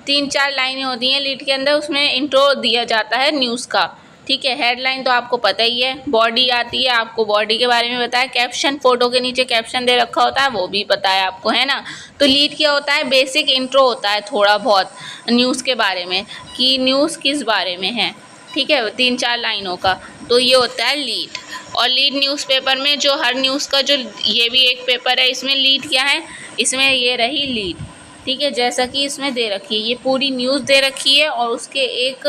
3-4 लाइनें होती हैं लीड के अंदर, उसमें इंट्रो दिया जाता है न्यूज़ का। ठीक है, हेडलाइन तो आपको पता ही है, बॉडी आती है, आपको बॉडी के बारे में बताया, कैप्शन फोटो के नीचे कैप्शन दे रखा होता है, वो भी पता है आपको, है ना। तो लीड क्या होता है, बेसिक इंट्रो होता है थोड़ा बहुत न्यूज़ के बारे में कि न्यूज़ किस बारे में है। ठीक है, 3-4 लाइनों का, तो ये होता है लीड। और लीड न्यूज़पेपर में जो हर न्यूज़ का जो ये भी एक पेपर है, इसमें लीड क्या है, इसमें ये रही लीड। ठीक है, जैसा कि इसमें दे रखी है, ये पूरी न्यूज़ दे रखी है और उसके एक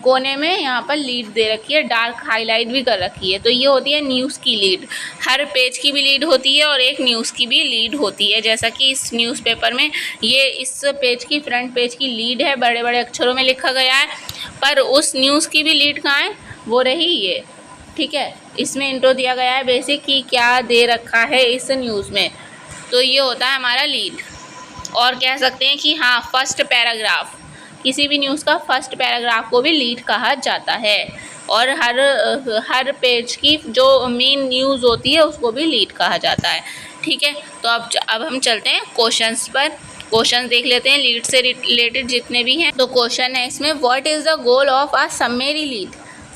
कोने में यहाँ पर लीड दे रखी है, डार्क हाईलाइट भी कर रखी है, तो ये होती है न्यूज़ की लीड। हर पेज की भी लीड होती है और एक न्यूज़ की भी लीड होती है। जैसा कि इस न्यूज़पेपर में ये इस पेज की फ्रंट पेज की लीड है, बड़े बड़े अक्षरों में लिखा गया है, पर उस न्यूज़ की भी लीड कहाँ है, वो रही ये। ठीक है, इसमें इंट्रो दिया गया है बेसिक कि क्या दे रखा है इस न्यूज़ में, तो ये होता है हमारा लीड। और कह सकते हैं कि हाँ, फर्स्ट पैराग्राफ, किसी भी न्यूज़ का फर्स्ट पैराग्राफ को भी लीड कहा जाता है, और हर पेज की जो मेन न्यूज़ होती है उसको भी लीड कहा जाता है। ठीक है, तो अब हम चलते हैं क्वेश्चंस पर। क्वेश्चन देख लेते हैं लीड से रिलेटेड जितने भी हैं। तो क्वेश्चन है इसमें, what is the goal of a summary lead.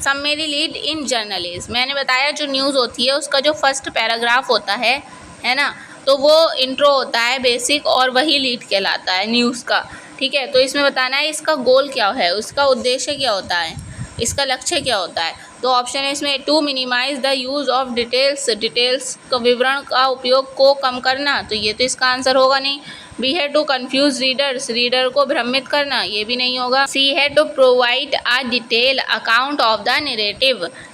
Summary lead in journalism, मैंने बताया जो न्यूज़ होती है उसका जो फर्स्ट पैराग्राफ होता है ना, तो वो इंट्रो होता है बेसिक, और वही लीड कहलाता है न्यूज़ का। ठीक है, तो इसमें बताना है इसका गोल क्या है, उसका उद्देश्य क्या होता है, इसका लक्ष्य क्या होता है। तो ऑप्शन है इसमें, to minimise the use of details का विवरण का उपयोग को कम करना, तो ये तो इसका आंसर होगा नहीं। बी है टू कन्फ्यूज़ रीडर को भ्रमित करना, ये भी नहीं होगा। सी है to provide a detail account of the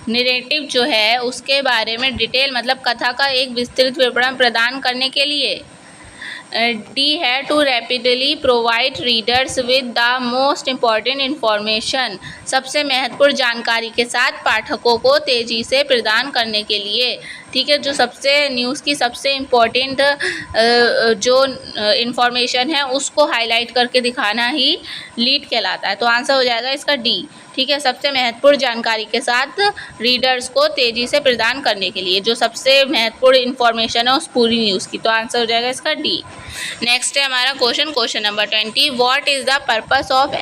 narrative जो है उसके बारे में डिटेल मतलब कथा का एक विस्तृत विवरण प्रदान करने के लिए। डी है to rapidly provide readers with the most important information, सबसे महत्वपूर्ण जानकारी के साथ पाठकों को तेज़ी से प्रदान करने के लिए। ठीक है, जो सबसे न्यूज़ की सबसे इम्पॉर्टेंट जो इंफॉर्मेशन है उसको हाईलाइट करके दिखाना ही लीड कहलाता है। तो आंसर हो जाएगा इसका डी। ठीक है, सबसे महत्वपूर्ण जानकारी के साथ रीडर्स को तेज़ी से प्रदान करने के लिए, जो सबसे महत्वपूर्ण इन्फॉर्मेशन है उस पूरी न्यूज़ की, तो आंसर हो जाएगा इसका डी। नेक्स्ट है हमारा question number 20। What is the purpose of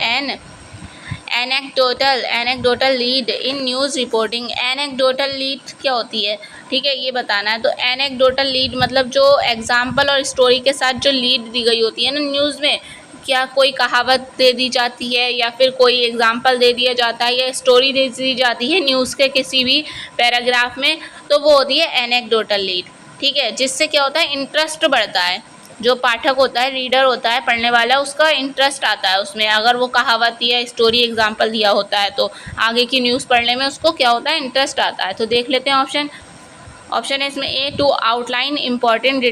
anecdotal lead in news reporting. Anecdotal lead क्या होती है, ठीक है, ये बताना है। तो एनेक्डोटल लीड मतलब जो एग्जाम्पल और स्टोरी के साथ जो लीड दी गई होती है ना न्यूज़ में, क्या कोई कहावत दे दी जाती है या फिर कोई एग्जाम्पल दे दिया जाता है या स्टोरी दे दी जाती है न्यूज़ के किसी भी पैराग्राफ में, तो वो होती है एनेक्डोटल लीड। ठीक है, जिससे क्या होता है, इंटरेस्ट बढ़ता है। जो पाठक होता है, रीडर होता है, पढ़ने वाला, उसका इंटरेस्ट आता है उसमें। अगर वो कहावत या स्टोरी एग्जाम्पल दिया होता है तो आगे की न्यूज़ पढ़ने में उसको क्या होता है, इंटरेस्ट आता है। तो देख लेते हैं ऑप्शन है इसमें A, to outline important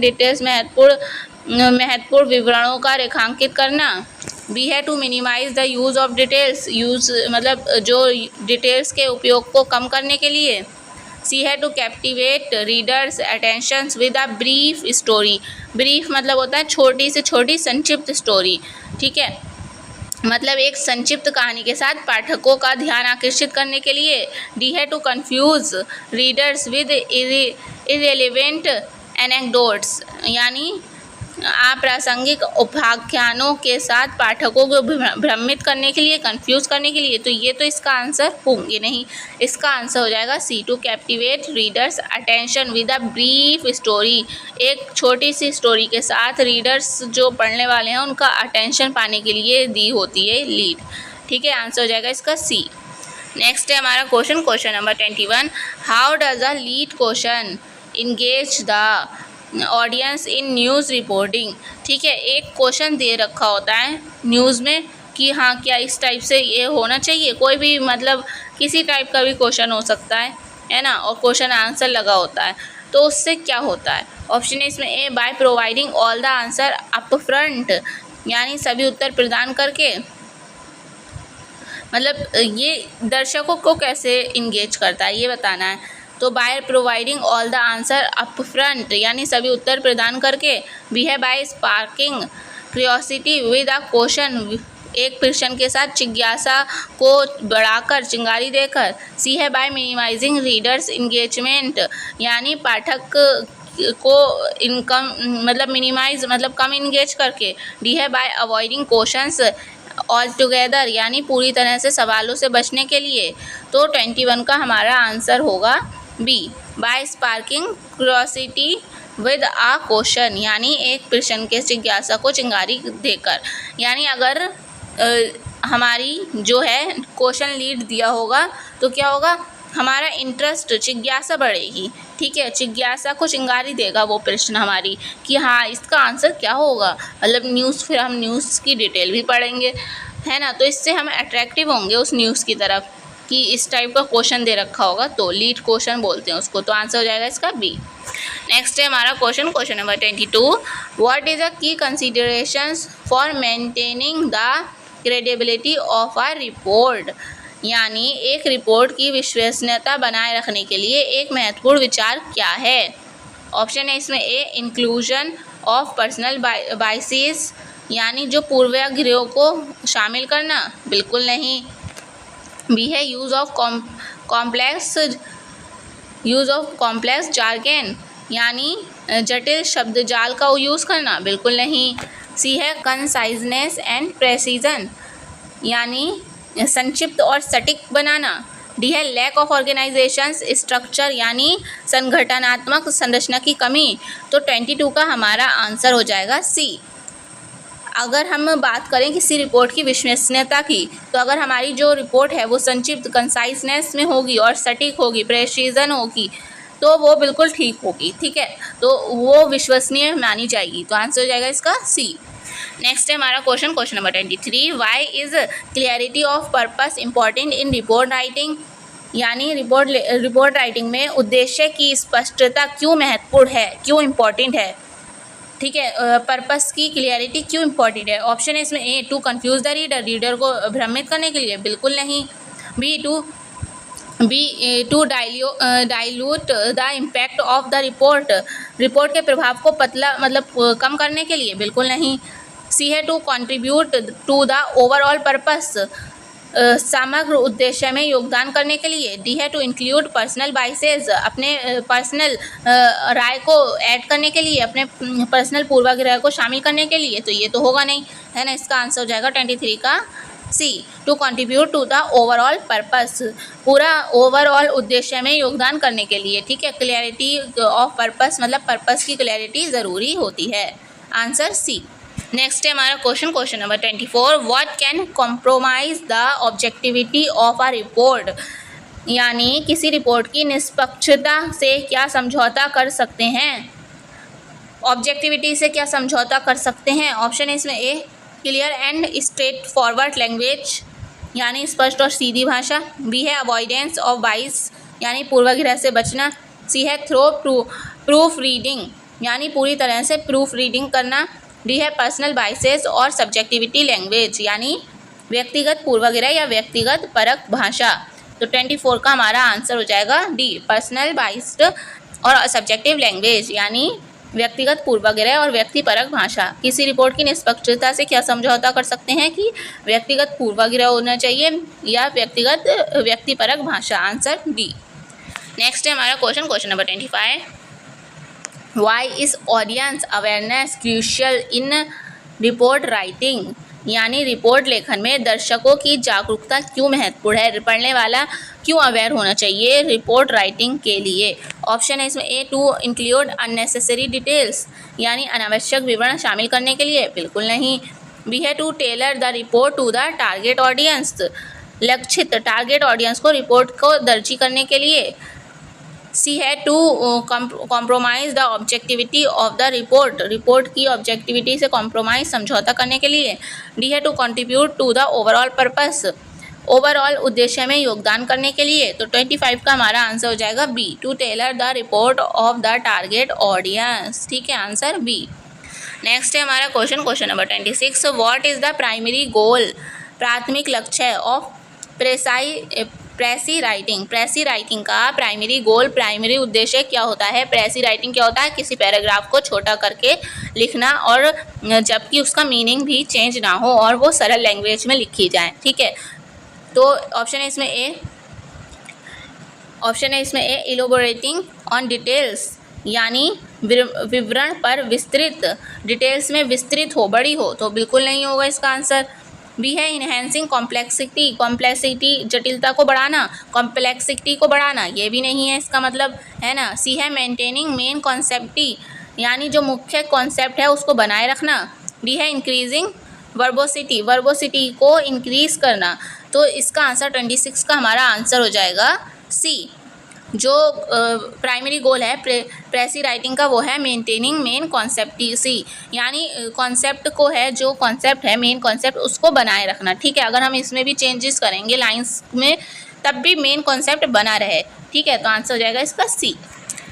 details महत्वपूर्ण विवरणों का रेखांकित करना। बी है to minimise the use of details, मतलब जो डिटेल्स के उपयोग को कम करने के लिए। सी है to captivate readers attention with a brief story. Brief मतलब होता है छोटी से छोटी संक्षिप्त स्टोरी। ठीक है, मतलब एक संक्षिप्त कहानी के साथ पाठकों का ध्यान आकर्षित करने के लिए। डी है to confuse readers with irrelevant anecdotes, यानी अप्रासंगिक उपाख्यानों के साथ पाठकों को भ्रमित करने के लिए, कंफ्यूज करने के लिए। तो ये तो इसका आंसर होंगे नहीं। इसका आंसर हो जाएगा C, to captivate readers attention with a brief story. एक छोटी सी स्टोरी के साथ रीडर्स जो पढ़ने वाले हैं उनका अटेंशन पाने के लिए दी होती है लीड। ठीक है, आंसर हो जाएगा इसका सी। नेक्स्ट है हमारा question number 21। How does a lead question engage the audience in news reporting. ठीक है, एक क्वेश्चन दे रखा होता है न्यूज़ में कि हाँ क्या इस टाइप से ये होना चाहिए, कोई भी मतलब किसी टाइप का भी क्वेश्चन हो सकता है ना, और क्वेश्चन आंसर लगा होता है। तो उससे क्या होता है, ऑप्शन है इसमें A, by providing all the answer up front, यानी सभी उत्तर प्रदान करके। मतलब ये दर्शकों को कैसे इंगेज करता है ये बताना है। तो by providing all the answer up front, यानी सभी उत्तर प्रदान करके। बी है by sparking curiosity with a question, एक प्रश्न के साथ जिज्ञासा को बढ़ाकर, चिंगारी देकर। सी है बाय मिनिमाइजिंग रीडर्स इंगेजमेंट, यानी पाठक को इनकम मतलब मिनिमाइज मतलब कम इंगेज करके। डी है bye avoiding questions all together, यानी पूरी तरह से सवालों से बचने के लिए। तो 21 का हमारा आंसर होगा B, by sparking curiosity with a question, यानी एक प्रश्न के जिज्ञासा को चिंगारी देकर। यानी अगर हमारी जो है क्वेश्चन लीड दिया होगा तो क्या होगा, हमारा इंटरेस्ट, जिज्ञासा बढ़ेगी। ठीक है, जिज्ञासा को चिंगारी देगा वो प्रश्न हमारी कि हाँ इसका आंसर क्या होगा। मतलब फिर हम न्यूज़ की डिटेल भी पढ़ेंगे, है ना, तो इससे हम अट्रैक्टिव होंगे उस न्यूज़ की तरफ कि इस टाइप का क्वेश्चन दे रखा होगा, तो लीड क्वेश्चन बोलते हैं उसको। तो आंसर हो जाएगा इसका बी। नेक्स्ट है हमारा question number 22। What is the key considerations for maintaining the credibility of a report, यानी एक रिपोर्ट की विश्वसनीयता बनाए रखने के लिए एक महत्वपूर्ण विचार क्या है। ऑप्शन है इसमें ए, इंक्लूजन ऑफ पर्सनल बायसेस, यानी जो पूर्वाग्रहों को शामिल करना, बिल्कुल नहीं। बी है यूज़ ऑफ कॉम्प्लेक्स जार्गन, यानी जटिल शब्द जाल का यूज़ करना, बिल्कुल नहीं। सी है कंसाइजनेस एंड प्रेसिजन, यानी संक्षिप्त और सटीक बनाना। डी है लैक ऑफ ऑर्गेनाइजेशन स्ट्रक्चर, यानी संगठनात्मक संरचना की कमी। तो 22 का हमारा आंसर हो जाएगा सी। अगर हम बात करें किसी रिपोर्ट की विश्वसनीयता की, तो अगर हमारी जो रिपोर्ट है वो संक्षिप्त, कंसाइजनेस में होगी और सटीक होगी, प्रेसिजन होगी, तो वो बिल्कुल ठीक होगी। ठीक है, तो वो विश्वसनीय मानी जाएगी। तो आंसर हो जाएगा इसका सी। नेक्स्ट है हमारा question number 23। Why is clarity of purpose important in report writing, यानी रिपोर्ट राइटिंग में उद्देश्य की स्पष्टता क्यों महत्वपूर्ण है, क्यों इम्पॉर्टेंट है। ठीक है, पर्पस की क्लियरिटी क्यों इम्पॉर्टेंट है। ऑप्शन है इसमें A, to confuse the reader को भ्रमित करने के लिए, बिल्कुल नहीं। B, to dilute the impact of the report के प्रभाव को पतला मतलब कम करने के लिए, बिल्कुल नहीं। सी है to contribute to the overall purpose, समग्र उद्देश्य में योगदान करने के लिए। डी है टू इंक्लूड पर्सनल बाइसेस, अपने पर्सनल राय को ऐड करने के लिए, अपने पर्सनल पूर्वाग्रह को शामिल करने के लिए। तो ये तो होगा नहीं, है ना। इसका आंसर हो जाएगा 23 का C to contribute to the overall purpose, पूरा ओवरऑल उद्देश्य में योगदान करने के लिए, ठीक है। क्लैरिटी ऑफ पर्पस मतलब पर्पस की क्लैरिटी ज़रूरी होती है, आंसर सी। नेक्स्ट है हमारा question number 24, what can compromise the objectivity of a report, यानी किसी रिपोर्ट की निष्पक्षता से क्या समझौता कर सकते हैं, ऑब्जेक्टिविटी से क्या समझौता कर सकते हैं। ऑप्शन है इसमें A clear and straightforward language, यानी स्पष्ट और सीधी भाषा, बी है अवॉइडेंस ऑफ बाइस, यानी पूर्वाग्रह से बचना, सी है थ्रो प्रूफ रीडिंग, यानी पूरी तरह से प्रूफ रीडिंग करना, डी है पर्सनल बाइसेस और सब्जेक्टिविटी लैंग्वेज, यानी व्यक्तिगत पूर्वाग्रह या व्यक्तिगत परक भाषा। तो 24 का हमारा आंसर हो जाएगा डी पर्सनल बाइस्ड और सब्जेक्टिव लैंग्वेज, यानी व्यक्तिगत पूर्वाग्रह और व्यक्तिपरक भाषा। किसी रिपोर्ट की निष्पक्षता से क्या समझौता कर सकते हैं कि व्यक्तिगत पूर्वाग्रह होना चाहिए या व्यक्तिपरक भाषा, आंसर डी। नेक्स्ट है हमारा question number 25, why is audience awareness crucial in report writing, यानी रिपोर्ट लेखन में दर्शकों की जागरूकता क्यों महत्वपूर्ण है, पढ़ने वाला क्यों अवेयर होना चाहिए रिपोर्ट राइटिंग के लिए। ऑप्शन है इसमें A to include unnecessary details, यानी अनावश्यक विवरण शामिल करने के लिए, बिल्कुल नहीं। बी है to tailor the report to the target audience, लक्षित टारगेट ऑडियंस को रिपोर्ट को दर्जी करने के लिए। सी है to compromise the objectivity of the report, report की ऑब्जेक्टिविटी से कॉम्प्रोमाइज़ समझौता करने के लिए। डी है to contribute to the overall purpose, overall उद्देश्य में योगदान करने के लिए। तो 25 का हमारा आंसर हो जाएगा B to tailor the report of the target audience, ठीक है, आंसर बी। नेक्स्ट है हमारा question number 26, what is the primary goal, प्राथमिक लक्ष्य ऑफ प्रेसी राइटिंग का प्राइमरी गोल, प्राइमरी उद्देश्य क्या होता है। प्रेसी राइटिंग क्या होता है, किसी पैराग्राफ को छोटा करके लिखना और जबकि उसका मीनिंग भी चेंज ना हो और वो सरल लैंग्वेज में लिखी जाए, ठीक है। तो ऑप्शन है इसमें ए इलोबोरेटिंग ऑन डिटेल्स, यानी विवरण पर विस्तृत, डिटेल्स में विस्तृत हो, बड़ी हो, तो बिल्कुल नहीं होगा इसका आंसर। बी है इनहेंसिंग कॉम्प्लेक्सिटी जटिलता को बढ़ाना, कॉम्प्लेक्सिटी को बढ़ाना, ये भी नहीं है इसका मतलब, है ना। सी है मेंटेनिंग मेन कॉन्सेप्टी, यानी जो मुख्य कॉन्सेप्ट है उसको बनाए रखना। डी है इंक्रीजिंग वर्बोसिटी को इंक्रीज करना। तो इसका आंसर 26 का हमारा आंसर हो जाएगा सी। जो प्राइमरी गोल है प्रेसी राइटिंग का वो है मेंटेनिंग मेन कॉन्सेप्टी, यानी कॉन्सेप्ट को है, जो कॉन्सेप्ट है मेन कॉन्सेप्ट उसको बनाए रखना, ठीक है। अगर हम इसमें भी चेंजेस करेंगे लाइंस में तब भी मेन कॉन्सेप्ट बना रहे, ठीक है, तो आंसर हो जाएगा इसका सी।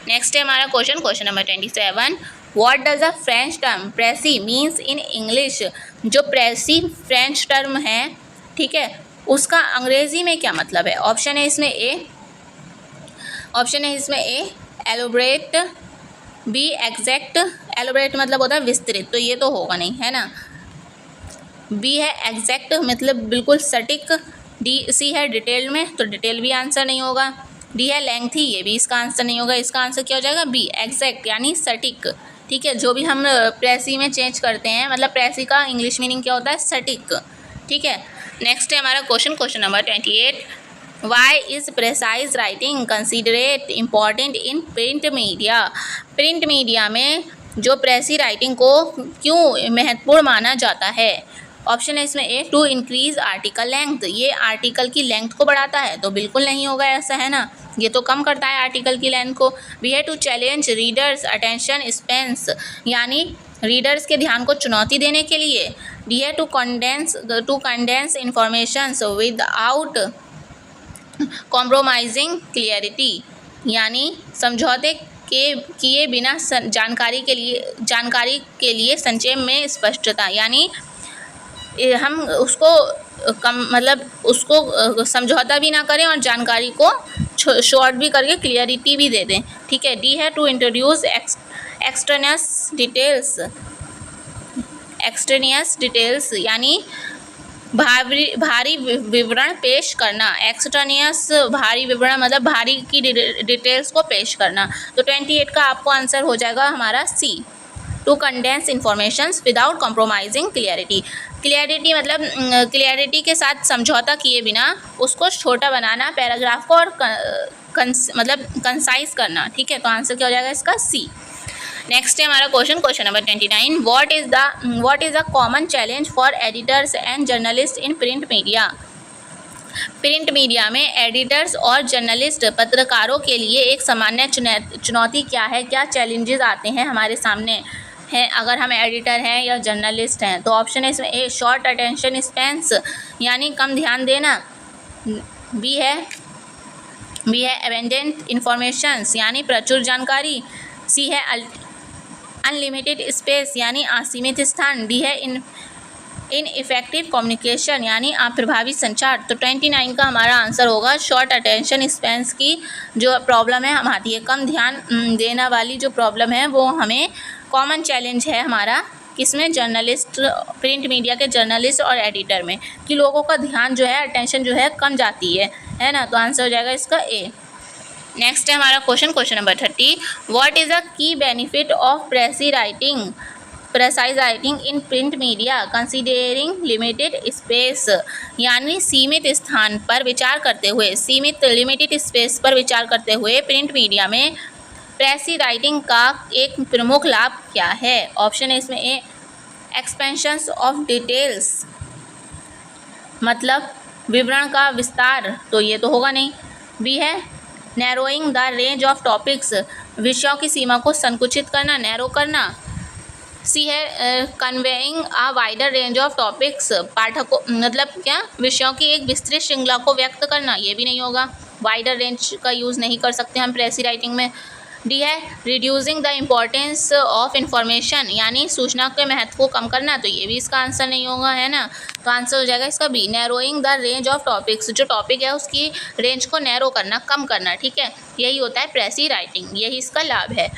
नेक्स्ट है हमारा question number 27, what does a French term precis means in English, जो प्रेसी फ्रेंच टर्म है, ठीक है, उसका अंग्रेजी में क्या मतलब है। ऑप्शन है इसमें ए एलोबरेट, बी एग्जैक्ट, एलोबरेट मतलब होता है विस्तृत, तो ये तो होगा नहीं, है ना। बी है एग्जैक्ट मतलब बिल्कुल सटीक, सी है डिटेल में, तो डिटेल भी आंसर नहीं होगा। डी है लेंथी, ये भी इसका आंसर नहीं होगा, इसका आंसर क्या हो जाएगा बी एग्जैक्ट, यानी सटीक, ठीक है। जो भी हम प्रेसी में चेंज करते हैं, मतलब प्रेसी का इंग्लिश मीनिंग क्या होता है, सटीक, ठीक है। नेक्स्ट है हमारा question number 28, why is precise writing considered important in print media, print media में जो प्रेसी राइटिंग को क्यों महत्वपूर्ण माना जाता है। ऑप्शन है इसमें A to increase article length, ये आर्टिकल की लेंथ को बढ़ाता है, तो बिल्कुल नहीं होगा ऐसा, है ना, ये तो कम करता है आर्टिकल की लेंथ को। बी है to challenge readers attention spans, यानी रीडर्स के ध्यान को चुनौती देने के लिए। डी है to condense information without compromising clarity, यानी समझौते के किए बिना जानकारी के लिए संक्षेप में स्पष्टता, यानी हम उसको उसको समझौता भी ना करें और जानकारी को शॉर्ट भी करके क्लियरिटी भी दे दें, ठीक है। डी है टू इंट्रोड्यूस एक्सट्रेनियस डिटेल्स, यानी भारी विवरण पेश करना, एक्सट्रेनियस भारी विवरण मतलब भारी की डिटेल्स को पेश करना। तो 28 का आपको आंसर हो जाएगा हमारा C, to condense informations without compromising clarity. Clarity मतलब क्लियरिटी के साथ समझौता किए बिना उसको छोटा बनाना, पैराग्राफ को और मतलब कंसाइज करना। ठीक है, तो आंसर क्या हो जाएगा इसका सी। नेक्स्ट है हमारा question number 29, what is the common challenge for editors and journalist in print media. Print media में एडिटर्स और जर्नलिस्ट पत्रकारों के लिए एक सामान्य चुनौती क्या है, क्या चैलेंजेस आते हैं हमारे सामने हैं अगर हम एडिटर हैं या जर्नलिस्ट हैं। तो ऑप्शन है इसमें ए शॉर्ट अटेंशन स्पैन्स यानी कम ध्यान देना, बी है एबंडेंट इंफॉर्मेशंस यानी प्रचुर जानकारी, सी है अनलिमिटेड स्पेस यानी असीमित स्थान, डी है इनइफेक्टिव कम्युनिकेशन यानी अप्रभावी संचार। तो 29 का हमारा आंसर होगा शॉर्ट अटेंशन स्पैन्स की जो प्रॉब्लम है हम आती है, कम ध्यान देना वाली जो प्रॉब्लम है वो हमें कॉमन चैलेंज है हमारा किसमें, जर्नलिस्ट, प्रिंट मीडिया के जर्नलिस्ट और एडिटर में, कि लोगों का ध्यान जो है, अटेंशन जो है कम जाती है ना। तो आंसर हो जाएगा इसका ए। नेक्स्ट है हमारा question number 30, what is the key benefit of precise writing in print media considering limited space यानी सीमित स्थान पर विचार करते हुए, लिमिटेड स्पेस पर विचार करते हुए प्रिंट मीडिया में प्रेसी राइटिंग का एक प्रमुख लाभ क्या है। ऑप्शन है इसमें ए एक्सपेंशंस ऑफ डिटेल्स मतलब विवरण का विस्तार, तो ये तो होगा नहीं, बी है narrowing the range of topics विषयों की सीमा को संकुचित करना, नैरो करना, सी है conveying a wider range of topics पाठकों मतलब क्या विषयों की एक विस्तृत श्रृंखला को व्यक्त करना, ये भी नहीं होगा, वाइडर रेंज का यूज़ नहीं कर सकते हम प्रेसी राइटिंग में। डी है reducing the importance of information यानी सूचना के महत्व को कम करना, तो ये भी इसका आंसर नहीं होगा, है ना। तो आंसर हो जाएगा इसका B narrowing the range of topics, जो टॉपिक है उसकी रेंज को नैरो करना, कम करना। ठीक है, यही होता है प्रेसी राइटिंग, यही इसका लाभ है,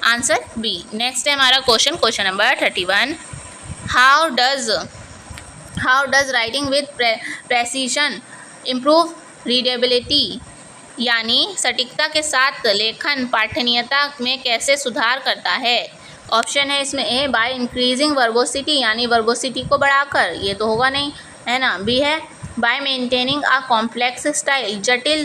आंसर बी। नेक्स्ट है हमारा question number 31, how does writing with precision improve readability यानी सटीकता के साथ लेखन पठनीयता में कैसे सुधार करता है। ऑप्शन है इसमें ए बाय इंक्रीजिंग वर्बोसिटी यानी वर्बोसिटी को बढ़ाकर, ये तो होगा नहीं, है ना। बी है bye maintaining a complex style जटिल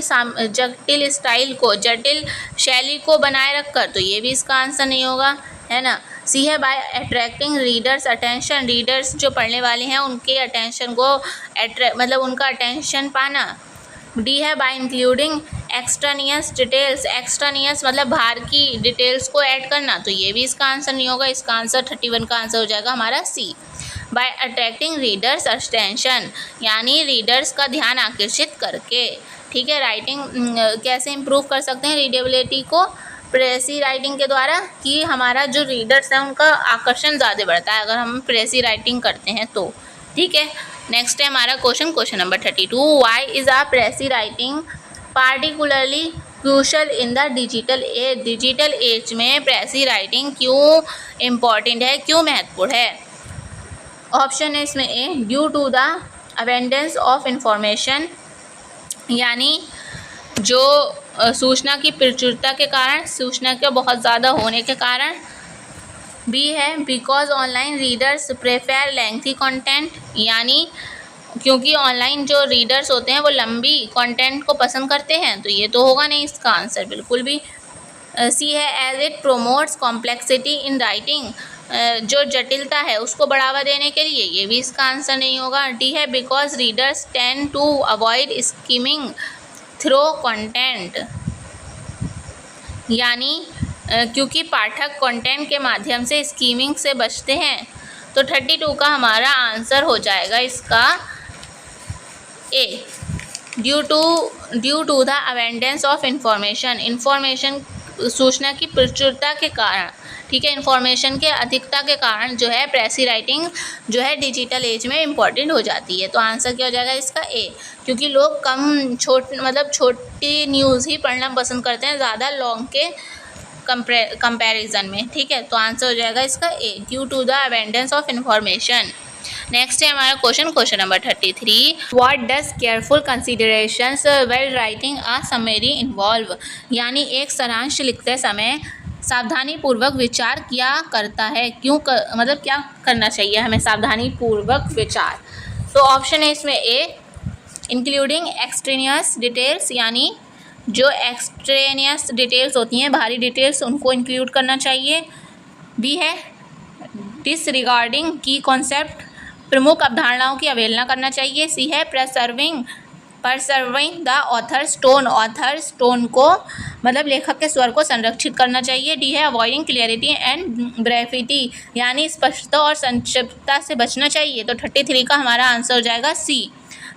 स्टाइल को, जटिल शैली को बनाए रखकर, तो ये भी इसका आंसर नहीं होगा, है ना। सी है by attracting readers attention, readers जो पढ़ने वाले हैं उनके अटेंशन को मतलब उनका अटेंशन पाना। डी है बाय इंक्लूडिंग एक्सट्रानियस डिटेल्स, एक्सट्रानियस मतलब बाहर की डिटेल्स को ऐड करना, तो ये भी इसका आंसर नहीं होगा, इसका आंसर 31 का आंसर हो जाएगा हमारा सी। बाय अट्रैक्टिंग रीडर्स अटेंशन यानी रीडर्स का ध्यान आकर्षित करके। ठीक है, राइटिंग कैसे इम्प्रूव कर सकते हैं रीडेबिलिटी को प्रेसी राइटिंग के द्वारा, कि हमारा जो रीडर्स हैं उनका आकर्षण ज़्यादा बढ़ता है अगर हम प्रेसी राइटिंग करते हैं तो। ठीक है, नेक्स्ट है हमारा question number 32, why is a precis writing particularly crucial in the digital age, digital age में प्रेसी राइटिंग क्यों इम्पॉर्टेंट है, क्यों महत्वपूर्ण है। ऑप्शन है इसमें A due to the abundance of information यानी जो सूचना की प्रचुरता के कारण, सूचना के बहुत ज़्यादा होने के कारण। बी है because online readers prefer lengthy content यानी क्योंकि ऑनलाइन जो रीडर्स होते हैं वो लंबी कंटेंट को पसंद करते हैं, तो ये तो होगा नहीं इसका आंसर बिल्कुल भी। सी है as it promotes complexity in writing, जो जटिलता है उसको बढ़ावा देने के लिए, ये भी इसका आंसर नहीं होगा। डी है because readers tend to avoid skimming through content यानी क्योंकि पाठक कंटेंट के माध्यम से स्कीमिंग से बचते हैं। तो 32 का हमारा आंसर हो जाएगा इसका A due to the abundance of information सूचना की प्रचुरता के कारण। ठीक है, इंफॉर्मेशन के अधिकता के कारण जो है प्रेसी राइटिंग जो है डिजिटल एज में इम्पॉर्टेंट हो जाती है। तो आंसर क्या हो जाएगा इसका ए, क्योंकि लोग कम छोटी न्यूज़ ही पढ़ना पसंद करते हैं ज़्यादा लॉन्ग के कंपैरिजन में। ठीक है, तो आंसर हो जाएगा इसका A due to the abundance of information. Next है हमारा question number 33, what does careful considerations while writing a summary involve यानी एक सारांश लिखते समय सावधानी पूर्वक विचार किया करता है। मतलब क्या करना चाहिए हमें सावधानी पूर्वक विचार। तो ऑप्शन है इसमें ए, इंक्लूडिंग एक्सट्रेनियस डिटेल्स, यानी जो एक्सट्रेनियस डिटेल्स होती हैं, बाहरी डिटेल्स, उनको इंक्लूड करना चाहिए। बी है डिसरिगार्डिंग की कॉन्सेप्ट, प्रमुख अवधारणाओं की अवहेलना करना चाहिए। सी है preserving the author's tone, author's tone को मतलब लेखक के स्वर को संरक्षित करना चाहिए। डी है अवॉइडिंग क्लियरिटी एंड ब्रेविटी, यानी स्पष्टता और संक्षिप्तता से बचना चाहिए। तो 33 का हमारा आंसर हो जाएगा सी।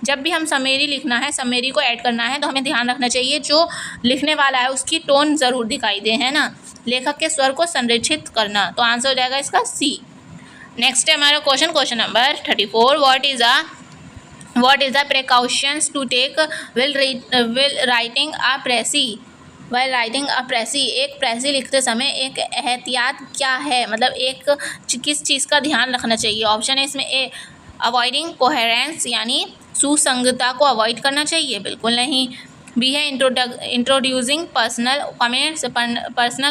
जब भी हम समरी लिखना है, समरी को ऐड करना है, तो हमें ध्यान रखना चाहिए जो लिखने वाला है उसकी टोन ज़रूर दिखाई दे, है ना, लेखक के स्वर को संरक्षित करना। तो आंसर हो जाएगा इसका सी। नेक्स्ट है हमारा question number 34, what is the precautions to take while writing a precis, एक प्रेसी लिखते समय एक एहतियात क्या है, मतलब एक किस चीज़ का ध्यान रखना चाहिए। ऑप्शन है इसमें ए, अवॉइडिंग कोहेरेंस, यानी सुसंगतता को अवॉइड करना चाहिए, बिल्कुल नहीं। बी है इंट्रोड्यूसिंग पर्सनल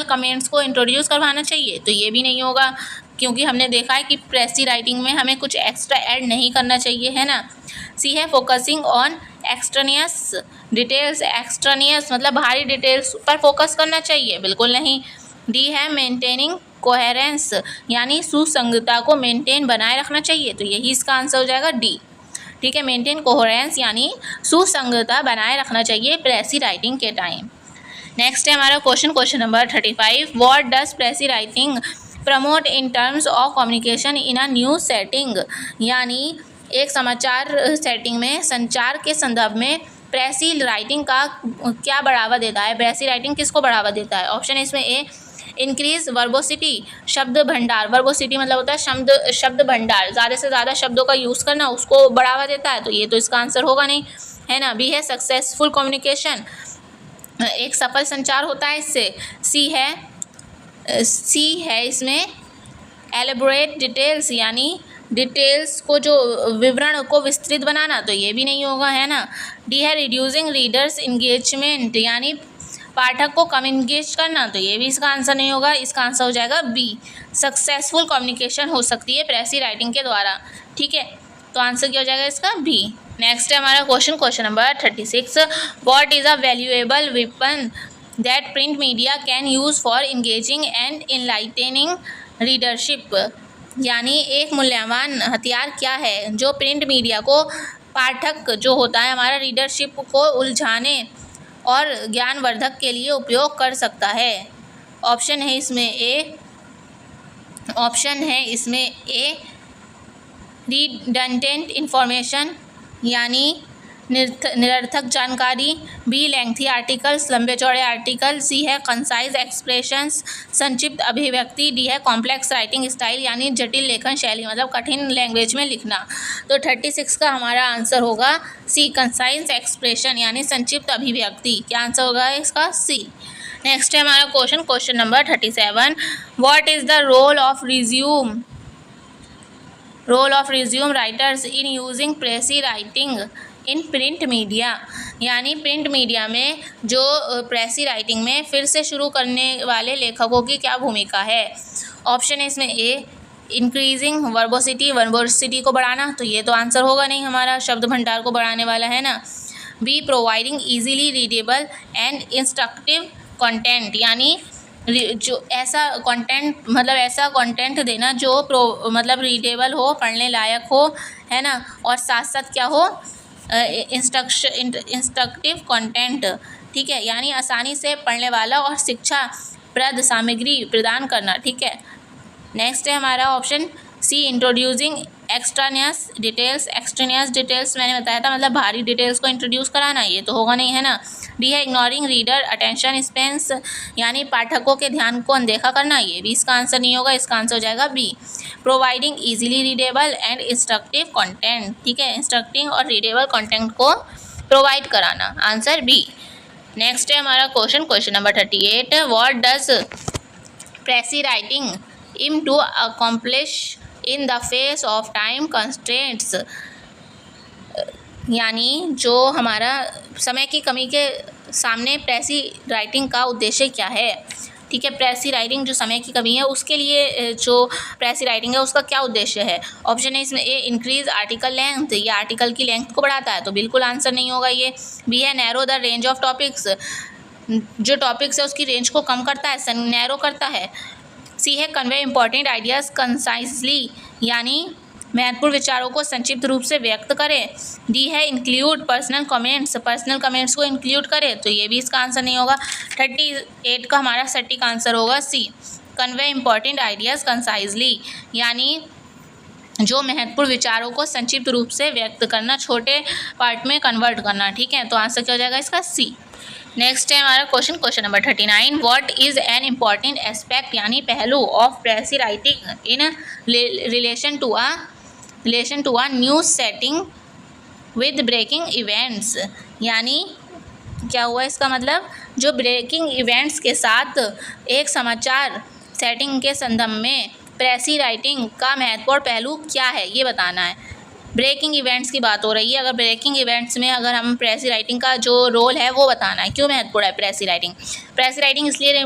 कमेंट्स को इंट्रोड्यूस करवाना चाहिए, तो ये भी नहीं होगा, क्योंकि हमने देखा है कि प्रेसी राइटिंग में हमें कुछ एक्स्ट्रा ऐड नहीं करना चाहिए, है ना। सी है focusing on extraneous details, extraneous मतलब बाहरी डिटेल्स पर फोकस करना चाहिए, बिल्कुल नहीं। डी है मेंटेनिंग कोहेरेंस, यानी सुसंगतता को मेंटेन बनाए रखना चाहिए, तो यही इसका आंसर हो जाएगा डी। ठीक है, मेंटेन कोहेरेंस यानी सुसंगतता बनाए रखना चाहिए प्रेसी राइटिंग के टाइम। नेक्स्ट है हमारा question number 35, what does precis writing promote in terms of communication in a news setting, यानी एक समाचार सेटिंग में संचार के संदर्भ में प्रेसी राइटिंग का क्या बढ़ावा देता है, प्रेसी राइटिंग किसको बढ़ावा देता है। ऑप्शन है इसमें ए, इंक्रीज वर्बोसिटी, शब्द भंडार, वर्बोसिटी मतलब होता है शब्द भंडार, ज़्यादा से ज़्यादा शब्दों का यूज़ करना, उसको बढ़ावा देता है, तो ये तो इसका आंसर होगा नहीं, है ना। बी है सक्सेसफुल कम्युनिकेशन, एक सफल संचार होता है इससे। सी है इसमें एलेबोरेट डिटेल्स, यानी डिटेल्स को जो विवरण को विस्तृत बनाना, तो ये भी नहीं होगा, है ना। डी है रिड्यूसिंग रीडर्स इंगेजमेंट, यानी पाठक को कम इंगेज करना, तो ये भी इसका आंसर नहीं होगा, इसका आंसर हो जाएगा बी, सक्सेसफुल कम्युनिकेशन हो सकती है प्रेसी राइटिंग के द्वारा। ठीक है, तो आंसर क्या हो जाएगा इसका बी। नेक्स्ट है हमारा question number 36, what is a valuable weapon that print media can use for engaging and enlightening readership, यानी एक मूल्यवान हथियार क्या है जो प्रिंट मीडिया को पाठक जो होता है हमारा रीडरशिप को उलझाने और ज्ञानवर्धक के लिए उपयोग कर सकता है। ऑप्शन है इसमें ए, रिडंडेंट इंफॉर्मेशन, यानी निरर्थक जानकारी। बी, लेंथी आर्टिकल्स, लंबे चौड़े आर्टिकल। सी है कंसाइज एक्सप्रेशंस, संक्षिप्त अभिव्यक्ति। डी है कॉम्प्लेक्स राइटिंग स्टाइल, यानी जटिल लेखन शैली मतलब कठिन लैंग्वेज में लिखना। तो 36 का हमारा आंसर होगा सी, कंसाइज एक्सप्रेशन यानी संक्षिप्त अभिव्यक्ति। क्या आंसर होगा इसका सी। नेक्स्ट है हमारा question number 37, what is the role of resume writers in using precis writing in print media, यानी प्रिंट मीडिया में जो प्रेसी राइटिंग में फिर से शुरू करने वाले लेखकों की क्या भूमिका है। ऑप्शन है इसमें ए, इंक्रीजिंग वर्बोसिटी को बढ़ाना, तो ये तो आंसर होगा नहीं हमारा, शब्द भंडार को बढ़ाने वाला, है ना। B, providing easily readable and instructive content, यानी जो ऐसा कंटेंट देना जो मतलब रीडेबल हो, पढ़ने लायक हो, है ना, और साथ साथ क्या हो, इंस्ट्रक्टिव कंटेंट। ठीक है, यानी आसानी से पढ़ने वाला और शिक्षा प्रद सामग्री प्रदान करना। ठीक है, नेक्स्ट है हमारा option C, introducing extraneous details मैंने बताया था, मतलब भारी डिटेल्स को इंट्रोड्यूस कराना, ये तो होगा नहीं, है ना। डी है इग्नोरिंग रीडर अटेंशन स्पेंस, यानी पाठकों के ध्यान को अनदेखा करना, ये भी इसका आंसर नहीं होगा, इसका आंसर हो जाएगा B, providing easily readable and instructive content. ठीक है, इंस्ट्रक्टिंग और रीडेबल कंटेंट को प्रोवाइड कराना, आंसर बी। नेक्स्ट है हमारा question number 38, what does precis writing aim to accomplish in the face of time constraints, यानी जो हमारा समय की कमी के सामने प्रेसी राइटिंग का उद्देश्य क्या है। ठीक है। प्रेसी राइटिंग जो समय की कमी है उसके लिए जो प्रेसी राइटिंग है उसका क्या उद्देश्य है? ऑप्शन है इसमें ए इंक्रीज आर्टिकल लेंथ, या आर्टिकल की लेंथ को बढ़ाता है, तो बिल्कुल आंसर नहीं होगा ये। बी है narrow the range of topics, जो टॉपिक्स है उसकी रेंज को कम करता है, नैरो करता है। सी है कन्वे इंपॉर्टेंट आइडियाज़ कंसाइजली, यानी महत्वपूर्ण विचारों को संक्षिप्त रूप से व्यक्त करें। डी है include personal comments, personal comments को इंक्लूड करें, तो ये भी इसका आंसर नहीं होगा। 38 का हमारा सटीक आंसर होगा सी, कन्वे इंपॉर्टेंट आइडियाज़ कंसाइजली, यानी जो महत्वपूर्ण विचारों को संक्षिप्त रूप से व्यक्त करना, छोटे पार्ट में कन्वर्ट करना। ठीक है, तो आंसर क्या हो जाएगा इसका सी। नेक्स्ट है हमारा question number 39, what is an important aspect, यानी पहलू of precis writing in relation to a news setting with breaking events, यानी क्या हुआ इसका मतलब, जो ब्रेकिंग इवेंट्स के साथ एक समाचार सेटिंग के संदर्भ में प्रेसी राइटिंग का महत्वपूर्ण पहलू क्या है ये बताना है। ब्रेकिंग इवेंट्स की बात हो रही है, अगर ब्रेकिंग इवेंट्स में अगर हम प्रेसी राइटिंग का जो रोल है वो बताना है, क्यों महत्वपूर्ण है प्रेसी राइटिंग। प्रेसी राइटिंग इसलिए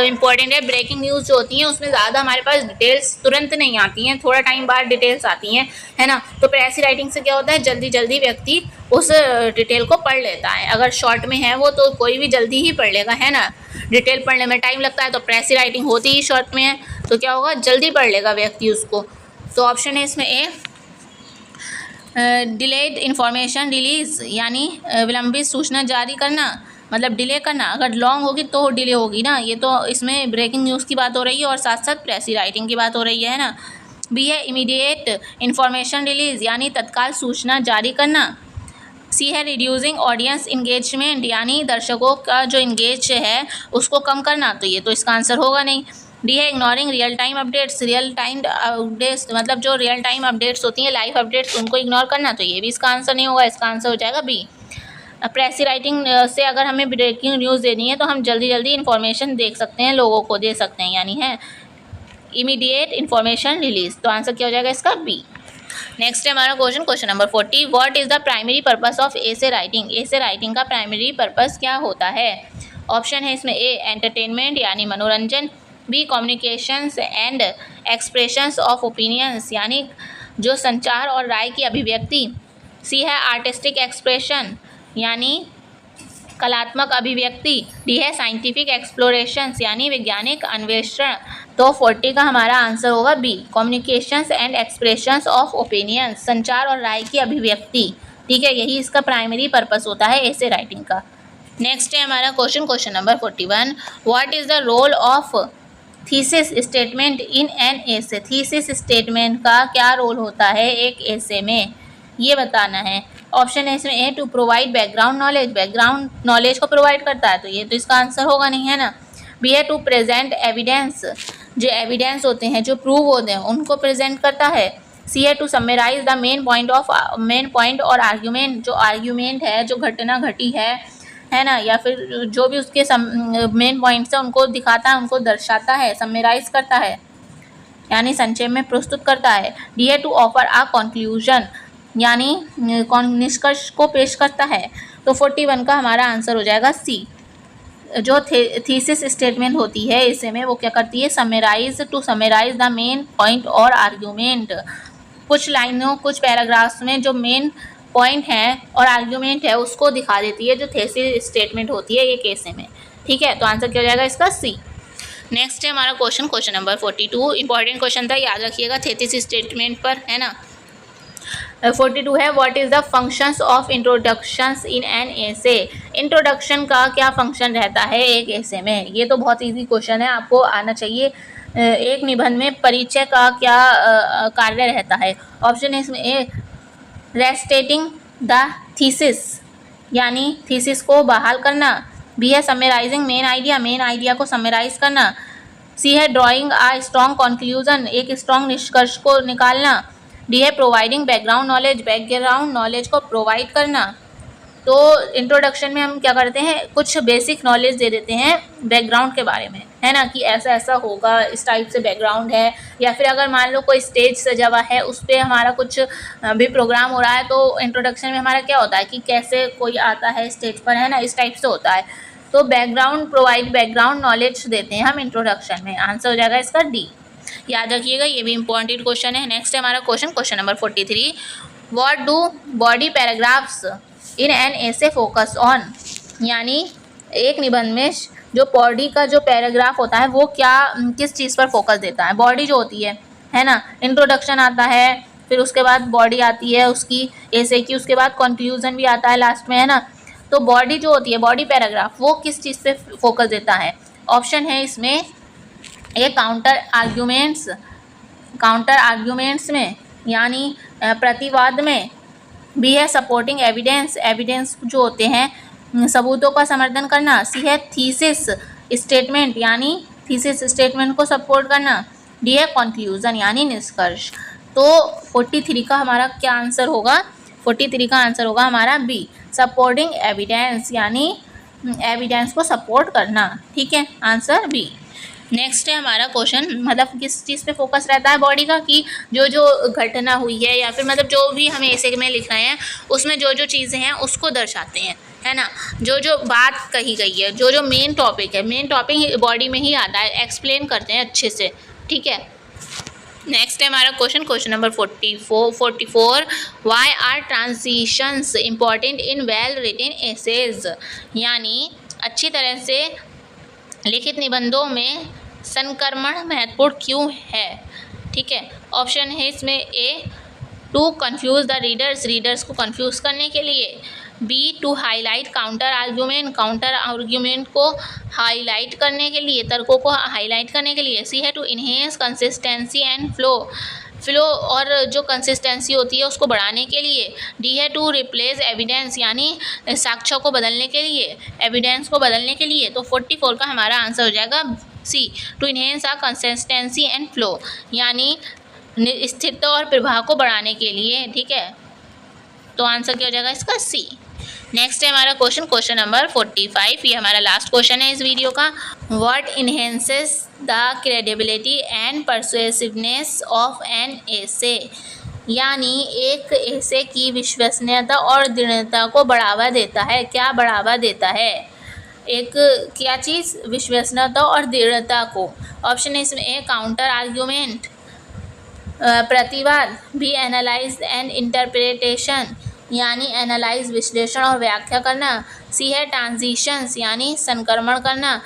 इंपॉर्टेंट है, ब्रेकिंग न्यूज़ जो होती हैं उसमें ज़्यादा हमारे पास डिटेल्स तुरंत नहीं आती हैं, थोड़ा टाइम बाद डिटेल्स आती हैं, है ना। तो प्रेसी राइटिंग से क्या होता है, जल्दी जल्दी व्यक्ति उस डिटेल को पढ़ लेता है। अगर शॉर्ट में है वो तो कोई भी जल्दी ही पढ़ लेगा, है ना। डिटेल पढ़ने में टाइम लगता है, तो प्रेसी राइटिंग होती ही शॉर्ट में है, तो क्या होगा, जल्दी पढ़ लेगा व्यक्ति उसको। तो ऑप्शन है इसमें ए डिलेड इंफॉर्मेशन रिलीज, यानी विलंबित सूचना जारी करना, मतलब डिले करना। अगर लॉन्ग होगी तो डिले होगी ना, ये तो इसमें ब्रेकिंग न्यूज़ की बात हो रही है और साथ साथ प्रेसी राइटिंग की बात हो रही है ना। बी है इमीडिएट इंफॉर्मेशन रिलीज, यानी तत्काल सूचना जारी करना। सी है रिड्यूसिंग ऑडियंस इंगेजमेंट, यानी दर्शकों का जो इंगेज है उसको कम करना, तो ये तो इसका आंसर होगा नहीं। डी है ignoring real time updates, real time updates मतलब जो रियल टाइम अपडेट्स होती हैं, लाइव अपडेट्स, उनको इग्नोर करना, तो ये भी इसका आंसर नहीं होगा, इसका आंसर हो जाएगा बी। प्रेसी राइटिंग से अगर हमें ब्रेकिंग न्यूज़ देनी है तो हम जल्दी जल्दी इन्फॉर्मेशन देख सकते हैं, लोगों को दे सकते हैं, यानी है इमीडिएट इन्फॉर्मेशन रिलीज, तो आंसर क्या हो जाएगा इसका बी। नेक्स्ट है हमारा question number 40, what is the primary purpose of essay writing, essay writing का प्राइमरी पर्पस क्या होता है। ऑप्शन है इसमें ए एंटरटेनमेंट, यानी मनोरंजन। B communications and expressions of opinions, यानी जो संचार और राय की अभिव्यक्ति। सी है आर्टिस्टिक एक्सप्रेशन, यानी कलात्मक अभिव्यक्ति। डी है साइंटिफिक एक्सप्लोरेशंस, यानी वैज्ञानिक अन्वेषण। तो 40 का हमारा आंसर होगा B, communications and expressions of opinions, संचार और राय की अभिव्यक्ति। ठीक है, यही इसका प्राइमरी पर्पस होता है एसे राइटिंग का। नेक्स्ट है हमारा question number 41, what is the role of thesis statement in an essay, thesis statement का क्या रोल होता है एक एसे में, ये बताना है। ऑप्शन है इसमें A to provide background knowledge, background knowledge को प्रोवाइड करता है, तो ये तो इसका आंसर होगा नहीं, है ना। बी है टू प्रेजेंट एविडेंस, जो एविडेंस होते हैं, जो प्रूव होते हैं, उनको प्रेजेंट करता है। सी है to summarise the main point और आर्ग्यूमेंट, जो आर्ग्यूमेंट है, जो घटना घटी है ना, या फिर जो भी उसके मेन पॉइंट्स हैं उनको दिखाता है, उनको दर्शाता है, समराइज करता है, यानी संक्षेप में प्रस्तुत करता है। डी है टू ऑफर अ कंक्लूजन, यानी निष्कर्ष को पेश करता है। तो 41 का हमारा आंसर हो जाएगा सी। जो थीसिस स्टेटमेंट होती है इसे में वो क्या करती है, समराइज द मेन पॉइंट और आर्ग्यूमेंट, कुछ लाइनों कुछ पैराग्राफ्स में जो मेन पॉइंट है और आर्ग्यूमेंट है उसको दिखा देती है, जो थीसिस स्टेटमेंट होती है एक ऐसे में। ठीक है, तो आंसर क्या हो जाएगा इसका सी। नेक्स्ट है हमारा क्वेश्चन नंबर 42, इंपॉर्टेंट क्वेश्चन था, याद रखिएगा थीसिस स्टेटमेंट पर, है ना। 42 है what is the functions of introductions in an essay, introduction का क्या फंक्शन रहता है एक एसे में, ये तो बहुत इजी क्वेश्चन है, आपको आना चाहिए। एक निबंध में परिचय का क्या कार्य रहता है। ऑप्शन है इसमें ए रेस्टेटिंग द थीसिस, यानी थीसिस को बहाल करना। बी है समराइजिंग मेन आइडिया को समराइज करना। सी है ड्राइंग आ स्ट्रॉन्ग कंक्लूजन, एक स्ट्रॉन्ग निष्कर्ष को निकालना। डी है प्रोवाइडिंग बैकग्राउंड नॉलेज को प्रोवाइड करना। तो इंट्रोडक्शन में हम क्या करते हैं, कुछ बेसिक नॉलेज दे देते हैं बैकग्राउंड के बारे में, है ना, कि ऐसा ऐसा होगा, इस टाइप से बैकग्राउंड है। या फिर अगर मान लो कोई स्टेज सजा हुआ है, उस पर हमारा कुछ भी प्रोग्राम हो रहा है, तो इंट्रोडक्शन में हमारा क्या होता है कि कैसे कोई आता है स्टेज पर, है ना, इस टाइप से होता है। तो बैकग्राउंड प्रोवाइड बैकग्राउंड नॉलेज देते हैं हम इंट्रोडक्शन में। आंसर हो जाएगा इसका डी। याद रखिएगा, ये भी इंपॉर्टेंट क्वेश्चन है। नेक्स्ट है हमारा question number 43, what do body paragraphs in an essay focus on, यानी एक निबंध में जो बॉडी का जो पैराग्राफ होता है वो क्या किस चीज़ पर फोकस देता है। बॉडी जो होती है ना, इंट्रोडक्शन आता है, फिर उसके बाद बॉडी आती है उसकी ऐसे की, उसके बाद कंक्लूजन भी आता है लास्ट में, है ना। तो बॉडी जो होती है, बॉडी पैराग्राफ, वो किस चीज़ पे फोकस देता है। ऑप्शन है इसमें ए काउंटर आर्ग्यूमेंट्स में, यानी प्रतिवाद में। बी है सपोर्टिंग एविडेंस जो होते हैं सबूतों का समर्थन करना। सी है थीसिस स्टेटमेंट, यानी थीसिस स्टेटमेंट को सपोर्ट करना। डी है कंक्लूजन, यानी निष्कर्ष। तो 43 का हमारा क्या आंसर होगा? 43 का आंसर होगा हमारा बी, सपोर्टिंग एविडेंस, यानी एविडेंस को सपोर्ट करना। ठीक है, आंसर बी। नेक्स्ट है हमारा क्वेश्चन, मतलब किस चीज़ पे फोकस रहता है बॉडी का, कि जो जो घटना हुई है या फिर मतलब जो भी हमें ऐसे में लिख रहे हैं उसमें जो जो चीज़ें हैं उसको दर्शाते हैं, है ना। जो जो बात कही गई है, जो जो मेन टॉपिक है, मेन टॉपिक बॉडी में ही आता है, एक्सप्लेन करते हैं अच्छे से। ठीक है, नेक्स्ट है हमारा question number 44, why are transitions important in well written essays, यानी अच्छी तरह से लिखित निबंधों में संक्रमण महत्वपूर्ण क्यों है। ठीक है, ऑप्शन है इसमें A to confuse the readers को कंफ्यूज करने के लिए। B to highlight counter argument को हाईलाइट करने के लिए, तर्कों को हाईलाइट करने के लिए। सी है to enhance consistency and flow और जो कंसिस्टेंसी होती है उसको बढ़ाने के लिए। डी है टू रिप्लेस एविडेंस, यानी साक्ष्यों को बदलने के लिए, एविडेंस को बदलने के लिए। तो 44 का हमारा आंसर हो जाएगा C, to enhance a consistency and flow, यानी स्थिरता और प्रभाव को बढ़ाने के लिए। ठीक है, तो आंसर क्या हो जाएगा इसका सी। नेक्स्ट है हमारा क्वेश्चन नंबर 45, ये हमारा लास्ट क्वेश्चन है इस वीडियो का। What enhances the credibility and persuasiveness of an essay, यानी एक एसे की विश्वसनीयता और दृढ़ता को बढ़ावा देता है। क्या बढ़ावा देता है? एक क्या चीज़? विश्वसनीयता और दृढ़ता को। ऑप्शन है इसमें ए काउंटर आर्ग्यूमेंट, प्रतिवाद। बी एनालाइज एंड इंटरप्रिटेशन, यानी एनालाइज विश्लेषण और व्याख्या करना। सी है ट्रांजिशंस, यानी संक्रमण करना।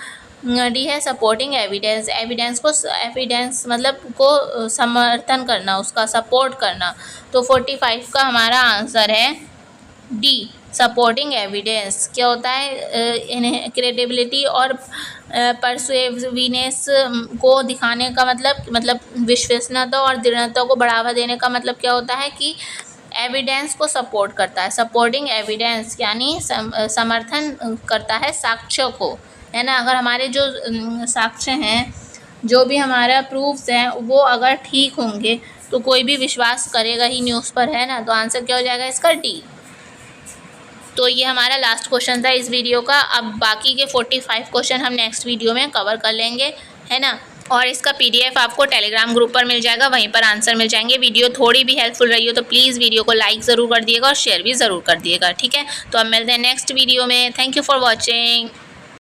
डी है सपोर्टिंग एविडेंस मतलब को समर्थन करना, उसका सपोर्ट करना। तो 45 का हमारा आंसर है डी, सपोर्टिंग एविडेंस। क्या होता है? क्रेडिबिलिटी और परसुएसिवनेस को दिखाने का मतलब विश्वसनीयता और दृढ़ता को बढ़ावा देने का मतलब क्या होता है कि एविडेंस को सपोर्ट करता है। सपोर्टिंग एविडेंस यानी समर्थन करता है साक्ष्यों को, है ना। अगर हमारे जो साक्ष्य हैं, जो भी हमारा प्रूफ्स हैं, वो अगर ठीक होंगे तो कोई भी विश्वास करेगा ही न्यूज़ पर, है ना। तो आंसर क्या हो जाएगा इसका डी। तो ये हमारा लास्ट क्वेश्चन था इस वीडियो का। अब बाकी के 45 क्वेश्चन हम नेक्स्ट वीडियो में कवर कर लेंगे, है ना। और इसका PDF आपको टेलीग्राम ग्रुप पर मिल जाएगा, वहीं पर आंसर मिल जाएंगे। वीडियो थोड़ी भी हेल्पफुल रही हो तो प्लीज़ वीडियो को लाइक ज़रूर कर दिएगा और शेयर भी ज़रूर कर दिएगा, ठीक है। तो अब मिलते हैं नेक्स्ट वीडियो में। Thank you for watching.